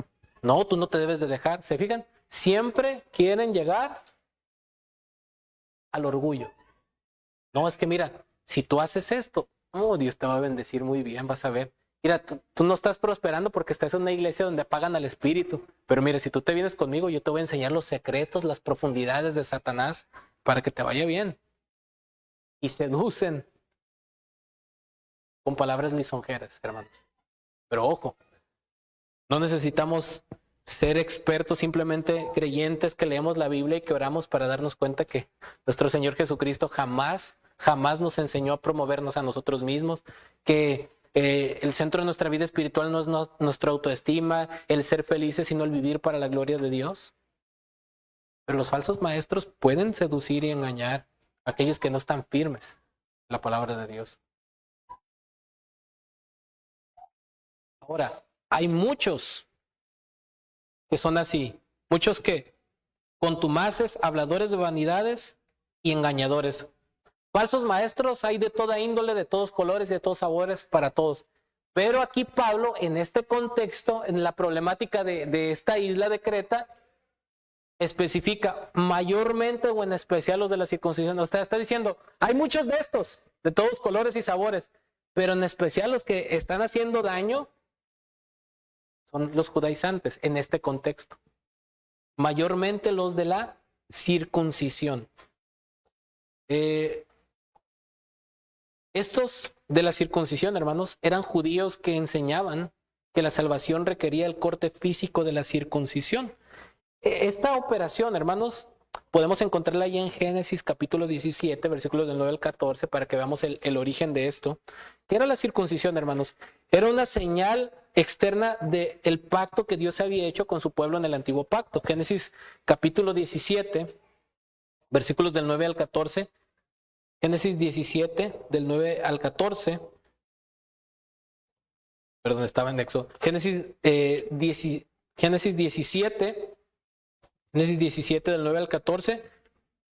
No, tú no te debes de dejar. ¿Se fijan? Siempre quieren llegar al orgullo. No, es que mira, si tú haces esto, Dios te va a bendecir muy bien, vas a ver. Mira, tú no estás prosperando porque estás en una iglesia donde apagan al espíritu. Pero mire, si tú te vienes conmigo, yo te voy a enseñar los secretos, las profundidades de Satanás para que te vaya bien. Y seducen con palabras lisonjeras, hermanos. Pero ojo, no necesitamos ser expertos, simplemente creyentes que leemos la Biblia y que oramos para darnos cuenta que nuestro Señor Jesucristo jamás nos enseñó a promovernos a nosotros mismos, que el centro de nuestra vida espiritual no es nuestra autoestima, el ser felices, sino el vivir para la gloria de Dios. Pero los falsos maestros pueden seducir y engañar a aquellos que no están firmes en la palabra de Dios. Ahora, hay muchos que son así. Muchos que contumaces, habladores de vanidades y engañadores. Falsos maestros hay de toda índole, de todos colores y de todos sabores para todos. Pero aquí Pablo, en este contexto, en la problemática de esta isla de Creta, especifica mayormente o en especial los de la circuncisión. Usted está diciendo, hay muchos de estos, de todos colores y sabores, pero en especial los que están haciendo daño son los judaizantes en este contexto. Mayormente los de la circuncisión. Estos de la circuncisión, hermanos, eran judíos que enseñaban que la salvación requería el corte físico de la circuncisión. Esta operación, hermanos, podemos encontrarla ahí en Génesis capítulo 17, versículos del 9 al 14, para que veamos el origen de esto. ¿Qué era la circuncisión, hermanos? Era una señal externa del pacto que Dios había hecho con su pueblo en el antiguo pacto. Génesis capítulo 17, versículos del 9 al 14. Génesis 17, del 9 al 14. Perdón, estaba en Éxodo. Génesis 17, del 9 al 14,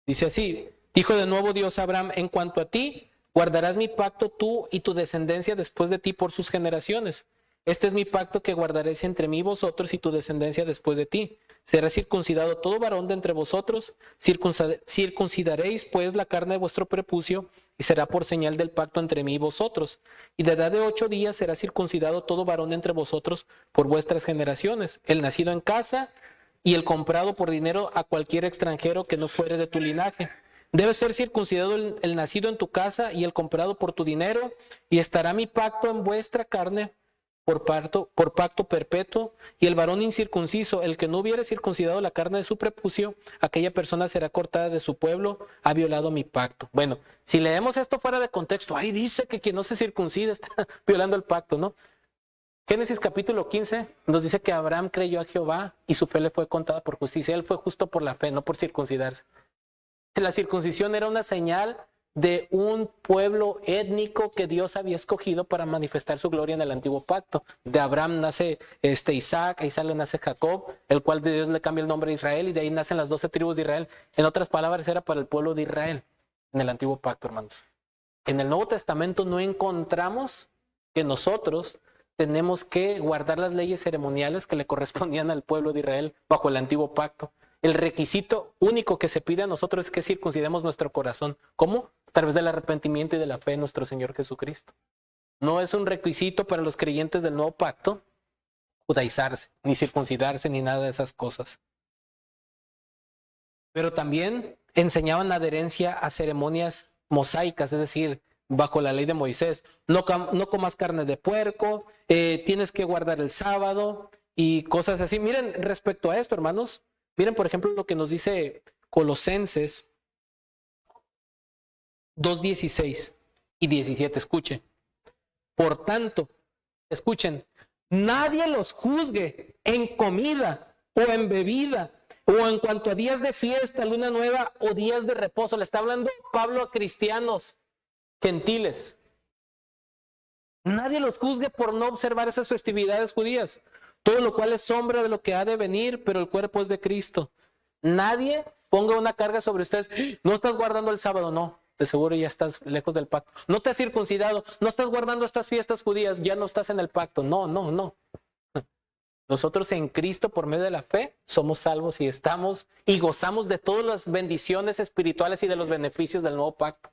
dice así: dijo de nuevo Dios a Abraham, en cuanto a ti, guardarás mi pacto tú y tu descendencia después de ti por sus generaciones. Este es mi pacto que guardaréis entre mí vosotros y tu descendencia después de ti. Será circuncidado todo varón de entre vosotros, circuncidaréis pues la carne de vuestro prepucio, y será por señal del pacto entre mí y vosotros. Y de edad de 8 días será circuncidado todo varón de entre vosotros por vuestras generaciones, el nacido en casa y el comprado por dinero a cualquier extranjero que no fuere de tu linaje. Debe ser circuncidado el nacido en tu casa y el comprado por tu dinero, y estará mi pacto en vuestra carne por pacto perpetuo, y el varón incircunciso, el que no hubiere circuncidado la carne de su prepucio, aquella persona será cortada de su pueblo, ha violado mi pacto. Bueno, si leemos esto fuera de contexto, ahí dice que quien no se circuncida está violando el pacto, ¿no? Génesis capítulo 15 nos dice que Abraham creyó a Jehová y su fe le fue contada por justicia. Él fue justo por la fe, no por circuncidarse. La circuncisión era una señal de un pueblo étnico que Dios había escogido para manifestar su gloria en el antiguo pacto. De Abraham nace Isaac, a Isaac le nace Jacob, el cual de Dios le cambia el nombre a Israel, y de ahí nacen las 12 tribus de Israel. En otras palabras, era para el pueblo de Israel en el antiguo pacto, hermanos. En el Nuevo Testamento no encontramos que nosotros tenemos que guardar las leyes ceremoniales que le correspondían al pueblo de Israel bajo el antiguo pacto. El requisito único que se pide a nosotros es que circuncidemos nuestro corazón. ¿Cómo? A través del arrepentimiento y de la fe en nuestro Señor Jesucristo. No es un requisito para los creyentes del nuevo pacto judaizarse, ni circuncidarse, ni nada de esas cosas. Pero también enseñaban adherencia a ceremonias mosaicas, es decir, bajo la ley de Moisés. No comas carne de puerco, tienes que guardar el sábado y cosas así. Miren, respecto a esto, hermanos, miren, por ejemplo, lo que nos dice Colosenses 2:16 y 17. Escuchen. Por tanto, escuchen, nadie los juzgue en comida o en bebida o en cuanto a días de fiesta, luna nueva o días de reposo. Le está hablando Pablo a cristianos gentiles. Nadie los juzgue por no observar esas festividades judías, todo lo cual es sombra de lo que ha de venir, pero el cuerpo es de Cristo. Nadie ponga una carga sobre ustedes. No estás guardando el sábado, no, de seguro ya estás lejos del pacto. No te has circuncidado, no estás guardando estas fiestas judías, ya no estás en el pacto. No. Nosotros en Cristo, por medio de la fe, somos salvos y estamos y gozamos de todas las bendiciones espirituales y de los beneficios del nuevo pacto,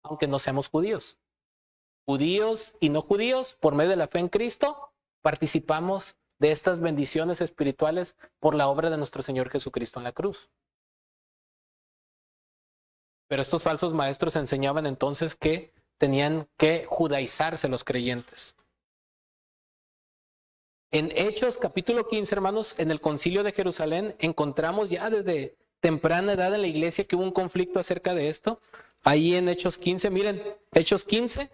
aunque no seamos judíos. Judíos y no judíos, por medio de la fe en Cristo, participamos de estas bendiciones espirituales por la obra de nuestro Señor Jesucristo en la cruz. Pero estos falsos maestros enseñaban entonces que tenían que judaizarse los creyentes. En Hechos capítulo 15, hermanos, en el concilio de Jerusalén, encontramos ya desde temprana edad en la iglesia que hubo un conflicto acerca de esto. Ahí en Hechos 15, miren, Hechos 15.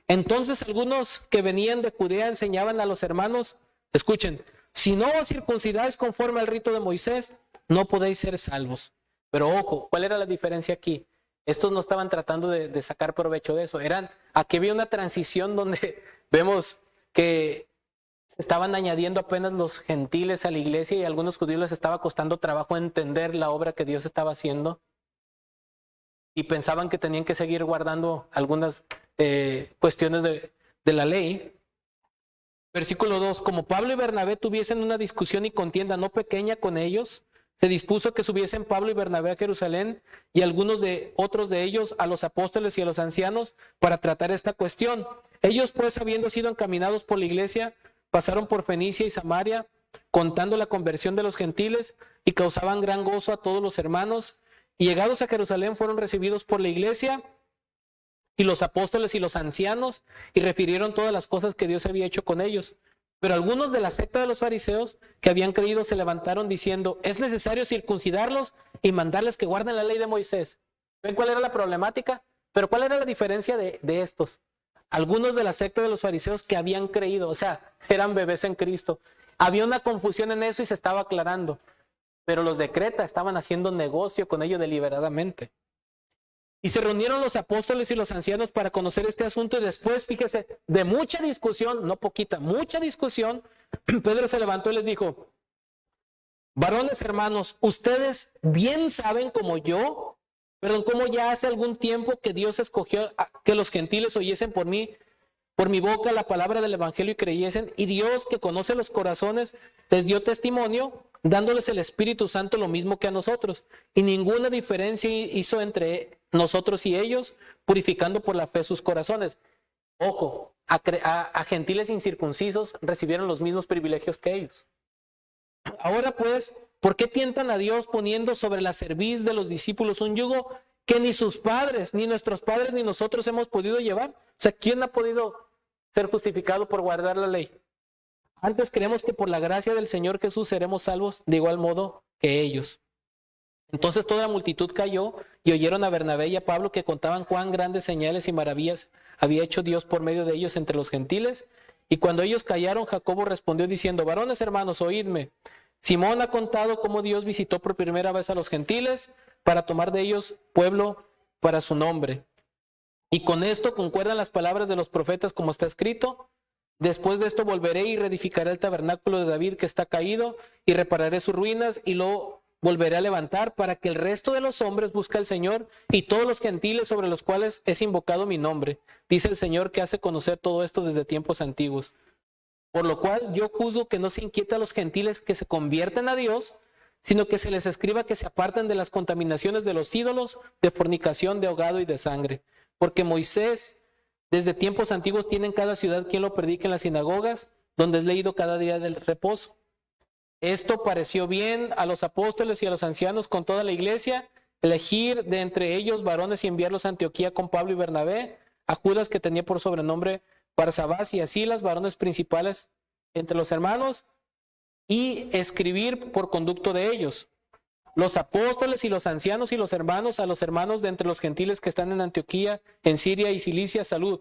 Entonces algunos que venían de Judea enseñaban a los hermanos, escuchen, si no os circuncidáis conforme al rito de Moisés, no podéis ser salvos. Pero ojo, ¿cuál era la diferencia aquí? Estos no estaban tratando de sacar provecho de eso. Aquí había una transición donde vemos que Se estaban añadiendo apenas los gentiles a la iglesia y a algunos judíos les estaba costando trabajo entender la obra que Dios estaba haciendo. Y pensaban que tenían que seguir guardando algunas cuestiones de la ley. Versículo 2, como Pablo y Bernabé tuviesen una discusión y contienda no pequeña con ellos, se dispuso que subiesen Pablo y Bernabé a Jerusalén y algunos de otros de ellos a los apóstoles y a los ancianos para tratar esta cuestión. Ellos pues, habiendo sido encaminados por la iglesia, pasaron por Fenicia y Samaria, contando la conversión de los gentiles y causaban gran gozo a todos los hermanos. Y llegados a Jerusalén fueron recibidos por la iglesia y los apóstoles y los ancianos y refirieron todas las cosas que Dios había hecho con ellos. Pero algunos de la secta de los fariseos que habían creído se levantaron diciendo, es necesario circuncidarlos y mandarles que guarden la ley de Moisés. ¿Ven cuál era la problemática? Pero ¿cuál era la diferencia de estos? Algunos de la secta de los fariseos que habían creído, o sea, eran bebés en Cristo. Había una confusión en eso y se estaba aclarando. Pero los de Creta estaban haciendo negocio con ello deliberadamente. Y se reunieron los apóstoles y los ancianos para conocer este asunto y después, fíjese, de mucha discusión, no poquita, mucha discusión, Pedro se levantó y les dijo, varones hermanos, ustedes bien saben como yo, como ya hace algún tiempo que Dios escogió que los gentiles oyesen por mí, por mi boca la palabra del evangelio y creyesen, y Dios que conoce los corazones les dio testimonio, dándoles el Espíritu Santo lo mismo que a nosotros, y ninguna diferencia hizo entre nosotros y ellos, purificando por la fe sus corazones. Ojo, a gentiles incircuncisos recibieron los mismos privilegios que ellos. Ahora pues, ¿por qué tientan a Dios poniendo sobre la cerviz de los discípulos un yugo que ni sus padres, ni nuestros padres, ni nosotros hemos podido llevar? O sea, ¿quién ha podido ser justificado por guardar la ley? Antes creemos que por la gracia del Señor Jesús seremos salvos de igual modo que ellos. Entonces toda la multitud cayó y oyeron a Bernabé y a Pablo que contaban cuán grandes señales y maravillas había hecho Dios por medio de ellos entre los gentiles. Y cuando ellos callaron, Jacobo respondió diciendo, varones hermanos, oídme. Simón ha contado cómo Dios visitó por primera vez a los gentiles para tomar de ellos pueblo para su nombre. Y con esto concuerdan las palabras de los profetas como está escrito. Después de esto volveré y reedificaré el tabernáculo de David que está caído y repararé sus ruinas y lo volveré a levantar para que el resto de los hombres busque al Señor y todos los gentiles sobre los cuales es invocado mi nombre. Dice el Señor que hace conocer todo esto desde tiempos antiguos. Por lo cual yo juzgo que no se inquieta a los gentiles que se convierten a Dios, sino que se les escriba que se aparten de las contaminaciones de los ídolos, de fornicación, de ahogado y de sangre. Porque Moisés desde tiempos antiguos tiene en cada ciudad quien lo predique en las sinagogas, donde es leído cada día del reposo. Esto pareció bien a los apóstoles y a los ancianos con toda la iglesia, elegir de entre ellos varones y enviarlos a Antioquía con Pablo y Bernabé, a Judas que tenía por sobrenombre Barsabás y a Silas, varones principales entre los hermanos, y escribir por conducto de ellos. Los apóstoles y los ancianos y los hermanos, a los hermanos de entre los gentiles que están en Antioquía, en Siria y Cilicia, salud.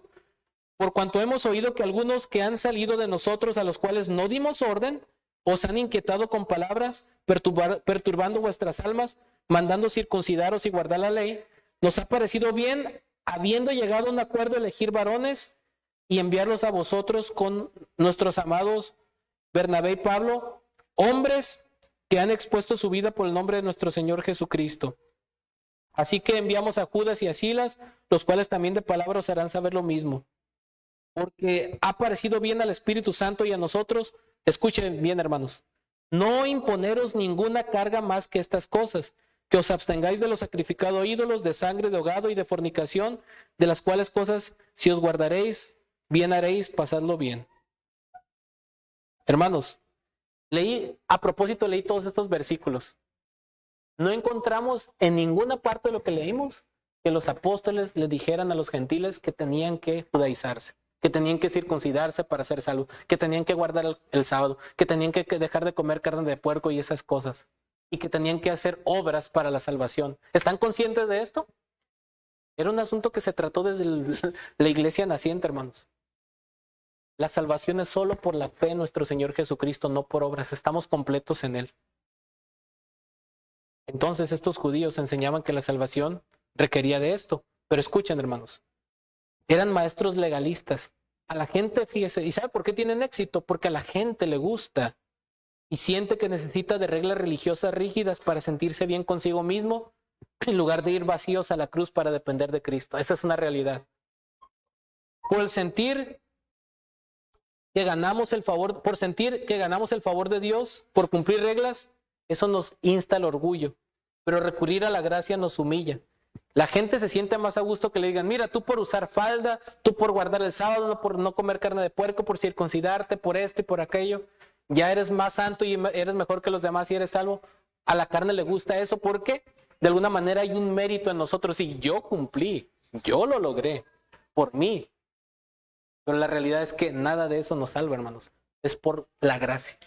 Por cuanto hemos oído que algunos que han salido de nosotros, a los cuales no dimos orden, os han inquietado con palabras, perturbando vuestras almas, mandando circuncidaros y guardar la ley, nos ha parecido bien, habiendo llegado a un acuerdo, elegir varones y enviarlos a vosotros con nuestros amados Bernabé y Pablo, hombres que han expuesto su vida por el nombre de nuestro Señor Jesucristo. Así que enviamos a Judas y a Silas, los cuales también de palabra os harán saber lo mismo. Porque ha parecido bien al Espíritu Santo y a nosotros, escuchen bien hermanos, no imponeros ninguna carga más que estas cosas, que os abstengáis de lo sacrificado a ídolos, de sangre, de ahogado y de fornicación, de las cuales cosas si os guardaréis, bien haréis, pasadlo bien. Hermanos, a propósito leí todos estos versículos. No encontramos en ninguna parte de lo que leímos que los apóstoles le dijeran a los gentiles que tenían que judaizarse, que tenían que circuncidarse para ser salvos, que tenían que guardar el sábado, que tenían que dejar de comer carne de puerco y esas cosas, y que tenían que hacer obras para la salvación. ¿Están conscientes de esto? Era un asunto que se trató desde la iglesia naciente, hermanos. La salvación es solo por la fe en nuestro Señor Jesucristo, no por obras. Estamos completos en Él. Entonces estos judíos enseñaban que la salvación requería de esto. Pero escuchen, hermanos, eran maestros legalistas, A la gente, fíjese, ¿y sabe por qué tienen éxito? Porque a la gente le gusta y siente que necesita de reglas religiosas rígidas para sentirse bien consigo mismo, en lugar de ir vacíos a la cruz para depender de Cristo. Esa es una realidad. Por sentir que ganamos el favor de Dios, por cumplir reglas, eso nos insta al orgullo. Pero recurrir a la gracia nos humilla. La gente se siente más a gusto que le digan, mira, tú por usar falda, tú por guardar el sábado, no por no comer carne de puerco, por circuncidarte, por esto y por aquello, ya eres más santo y eres mejor que los demás y eres salvo. A la carne le gusta eso porque de alguna manera hay un mérito en nosotros y yo cumplí, yo lo logré, por mí. Pero la realidad es que nada de eso nos salva, hermanos. Es por la gracia.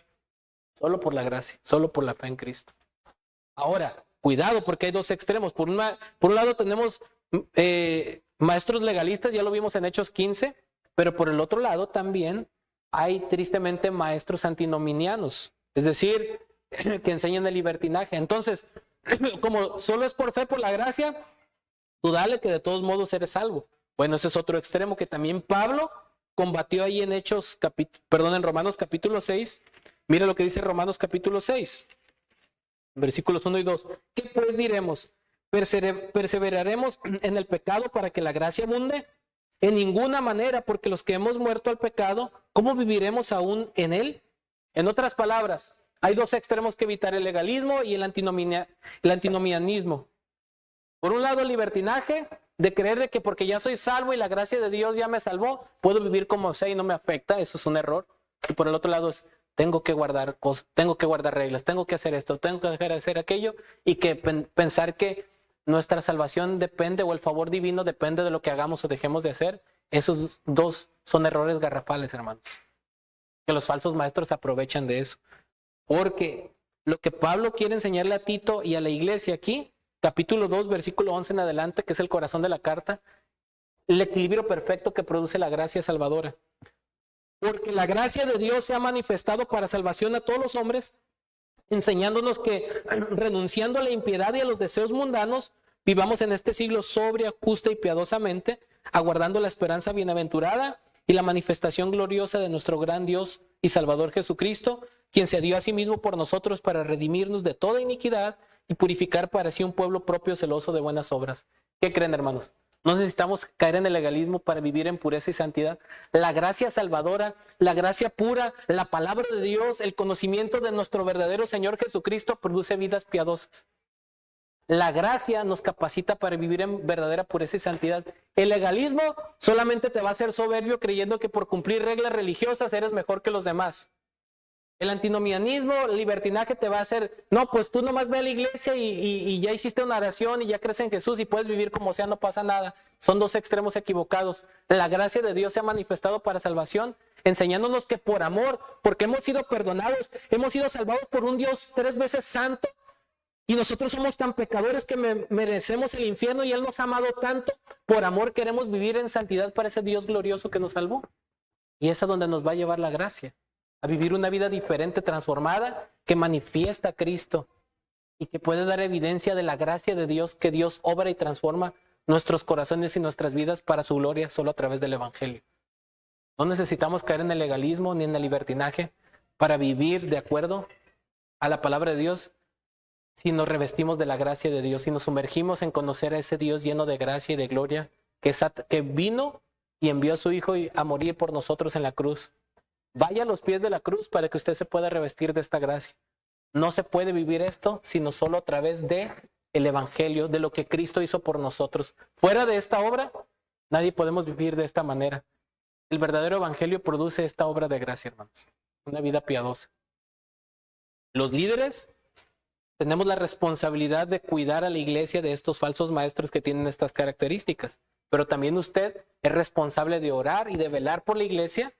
Solo por la gracia, solo por la fe en Cristo. Ahora, cuidado, porque hay dos extremos. Por un lado tenemos maestros legalistas, ya lo vimos en Hechos 15, pero por el otro lado también hay tristemente maestros antinominianos, es decir, que enseñan el libertinaje. Entonces, como solo es por fe, por la gracia, tú dale que de todos modos eres salvo. Bueno, ese es otro extremo que también Pablo combatió ahí en en Romanos capítulo 6. Mira lo que dice Romanos capítulo 6. Versículos 1 y 2. ¿Qué pues diremos? ¿Perseveraremos en el pecado para que la gracia abunde? En ninguna manera, porque los que hemos muerto al pecado, ¿cómo viviremos aún en él? En otras palabras, hay dos extremos que evitar: el legalismo y el antinomianismo. Por un lado, el libertinaje, de creer de que porque ya soy salvo y la gracia de Dios ya me salvó, puedo vivir como sea y no me afecta. Eso es un error. Y por el otro lado es, tengo que guardar cosas, tengo que guardar reglas, tengo que hacer esto, tengo que dejar de hacer aquello, y que pensar que nuestra salvación depende, o el favor divino depende de lo que hagamos o dejemos de hacer. Esos dos son errores garrafales, hermanos. Que los falsos maestros se aprovechan de eso. Porque lo que Pablo quiere enseñarle a Tito y a la iglesia aquí, capítulo 2, versículo 11 en adelante, que es el corazón de la carta, el equilibrio perfecto que produce la gracia salvadora. Porque la gracia de Dios se ha manifestado para salvación a todos los hombres, enseñándonos que renunciando a la impiedad y a los deseos mundanos, vivamos en este siglo sobria, justa y piadosamente, aguardando la esperanza bienaventurada y la manifestación gloriosa de nuestro gran Dios y Salvador Jesucristo, quien se dio a sí mismo por nosotros para redimirnos de toda iniquidad y purificar para sí un pueblo propio celoso de buenas obras. ¿Qué creen, hermanos? No necesitamos caer en el legalismo para vivir en pureza y santidad. La gracia salvadora, la gracia pura, la palabra de Dios, el conocimiento de nuestro verdadero Señor Jesucristo produce vidas piadosas. La gracia nos capacita para vivir en verdadera pureza y santidad. El legalismo solamente te va a hacer soberbio creyendo que por cumplir reglas religiosas eres mejor que los demás. El antinomianismo, el libertinaje te va a hacer, no, pues tú nomás ve a la iglesia y ya hiciste una oración y ya crees en Jesús y puedes vivir como sea, no pasa nada. Son dos extremos equivocados. La gracia de Dios se ha manifestado para salvación, enseñándonos que por amor, porque hemos sido perdonados, hemos sido salvados por un Dios 3 veces santo, y nosotros somos tan pecadores que merecemos el infierno, y Él nos ha amado tanto. Por amor queremos vivir en santidad para ese Dios glorioso que nos salvó. Y es a donde nos va a llevar la gracia. A vivir una vida diferente, transformada, que manifiesta a Cristo y que puede dar evidencia de la gracia de Dios, que Dios obra y transforma nuestros corazones y nuestras vidas para su gloria solo a través del Evangelio. No necesitamos caer en el legalismo ni en el libertinaje para vivir de acuerdo a la palabra de Dios, si nos revestimos de la gracia de Dios, si nos sumergimos en conocer a ese Dios lleno de gracia y de gloria, que vino y envió a su Hijo a morir por nosotros en la cruz. Vaya a los pies de la cruz para que usted se pueda revestir de esta gracia. No se puede vivir esto sino solo a través de el Evangelio, de lo que Cristo hizo por nosotros. Fuera de esta obra, nadie podemos vivir de esta manera. El verdadero Evangelio produce esta obra de gracia, hermanos. Una vida piadosa. Los líderes tenemos la responsabilidad de cuidar a la iglesia de estos falsos maestros que tienen estas características. Pero también usted es responsable de orar y de velar por la iglesia,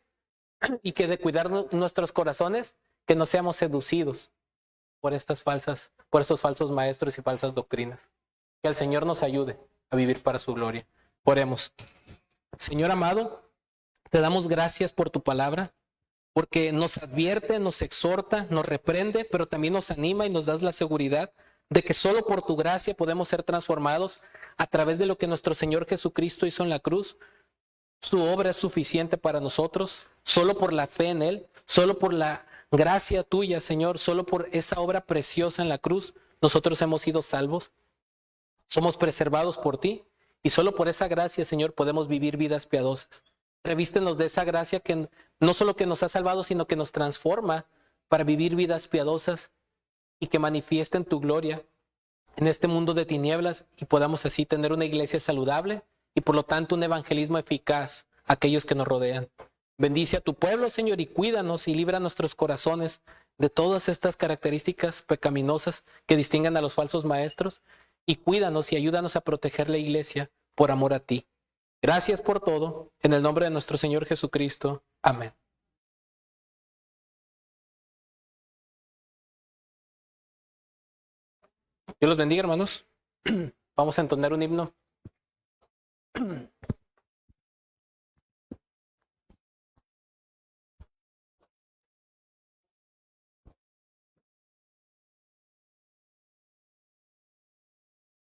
y que de cuidar nuestros corazones, que no seamos seducidos por estos falsos maestros y falsas doctrinas. Que el Señor nos ayude a vivir para su gloria. Oremos. Señor amado, te damos gracias por tu palabra, porque nos advierte, nos exhorta, nos reprende, pero también nos anima y nos das la seguridad de que solo por tu gracia podemos ser transformados a través de lo que nuestro Señor Jesucristo hizo en la cruz. Su obra es suficiente para nosotros, solo por la fe en Él, solo por la gracia tuya, Señor, solo por esa obra preciosa en la cruz, nosotros hemos sido salvos, somos preservados por ti y solo por esa gracia, Señor, podemos vivir vidas piadosas. Revístenos de esa gracia que no solo que nos ha salvado, sino que nos transforma para vivir vidas piadosas y que manifiesten tu gloria en este mundo de tinieblas y podamos así tener una iglesia saludable y por lo tanto un evangelismo eficaz a aquellos que nos rodean. Bendice a tu pueblo, Señor, y cuídanos y libra nuestros corazones de todas estas características pecaminosas que distingan a los falsos maestros y cuídanos y ayúdanos a proteger la iglesia por amor a ti. Gracias por todo. En el nombre de nuestro Señor Jesucristo. Amén. Dios los bendiga, hermanos. Vamos a entonar un himno.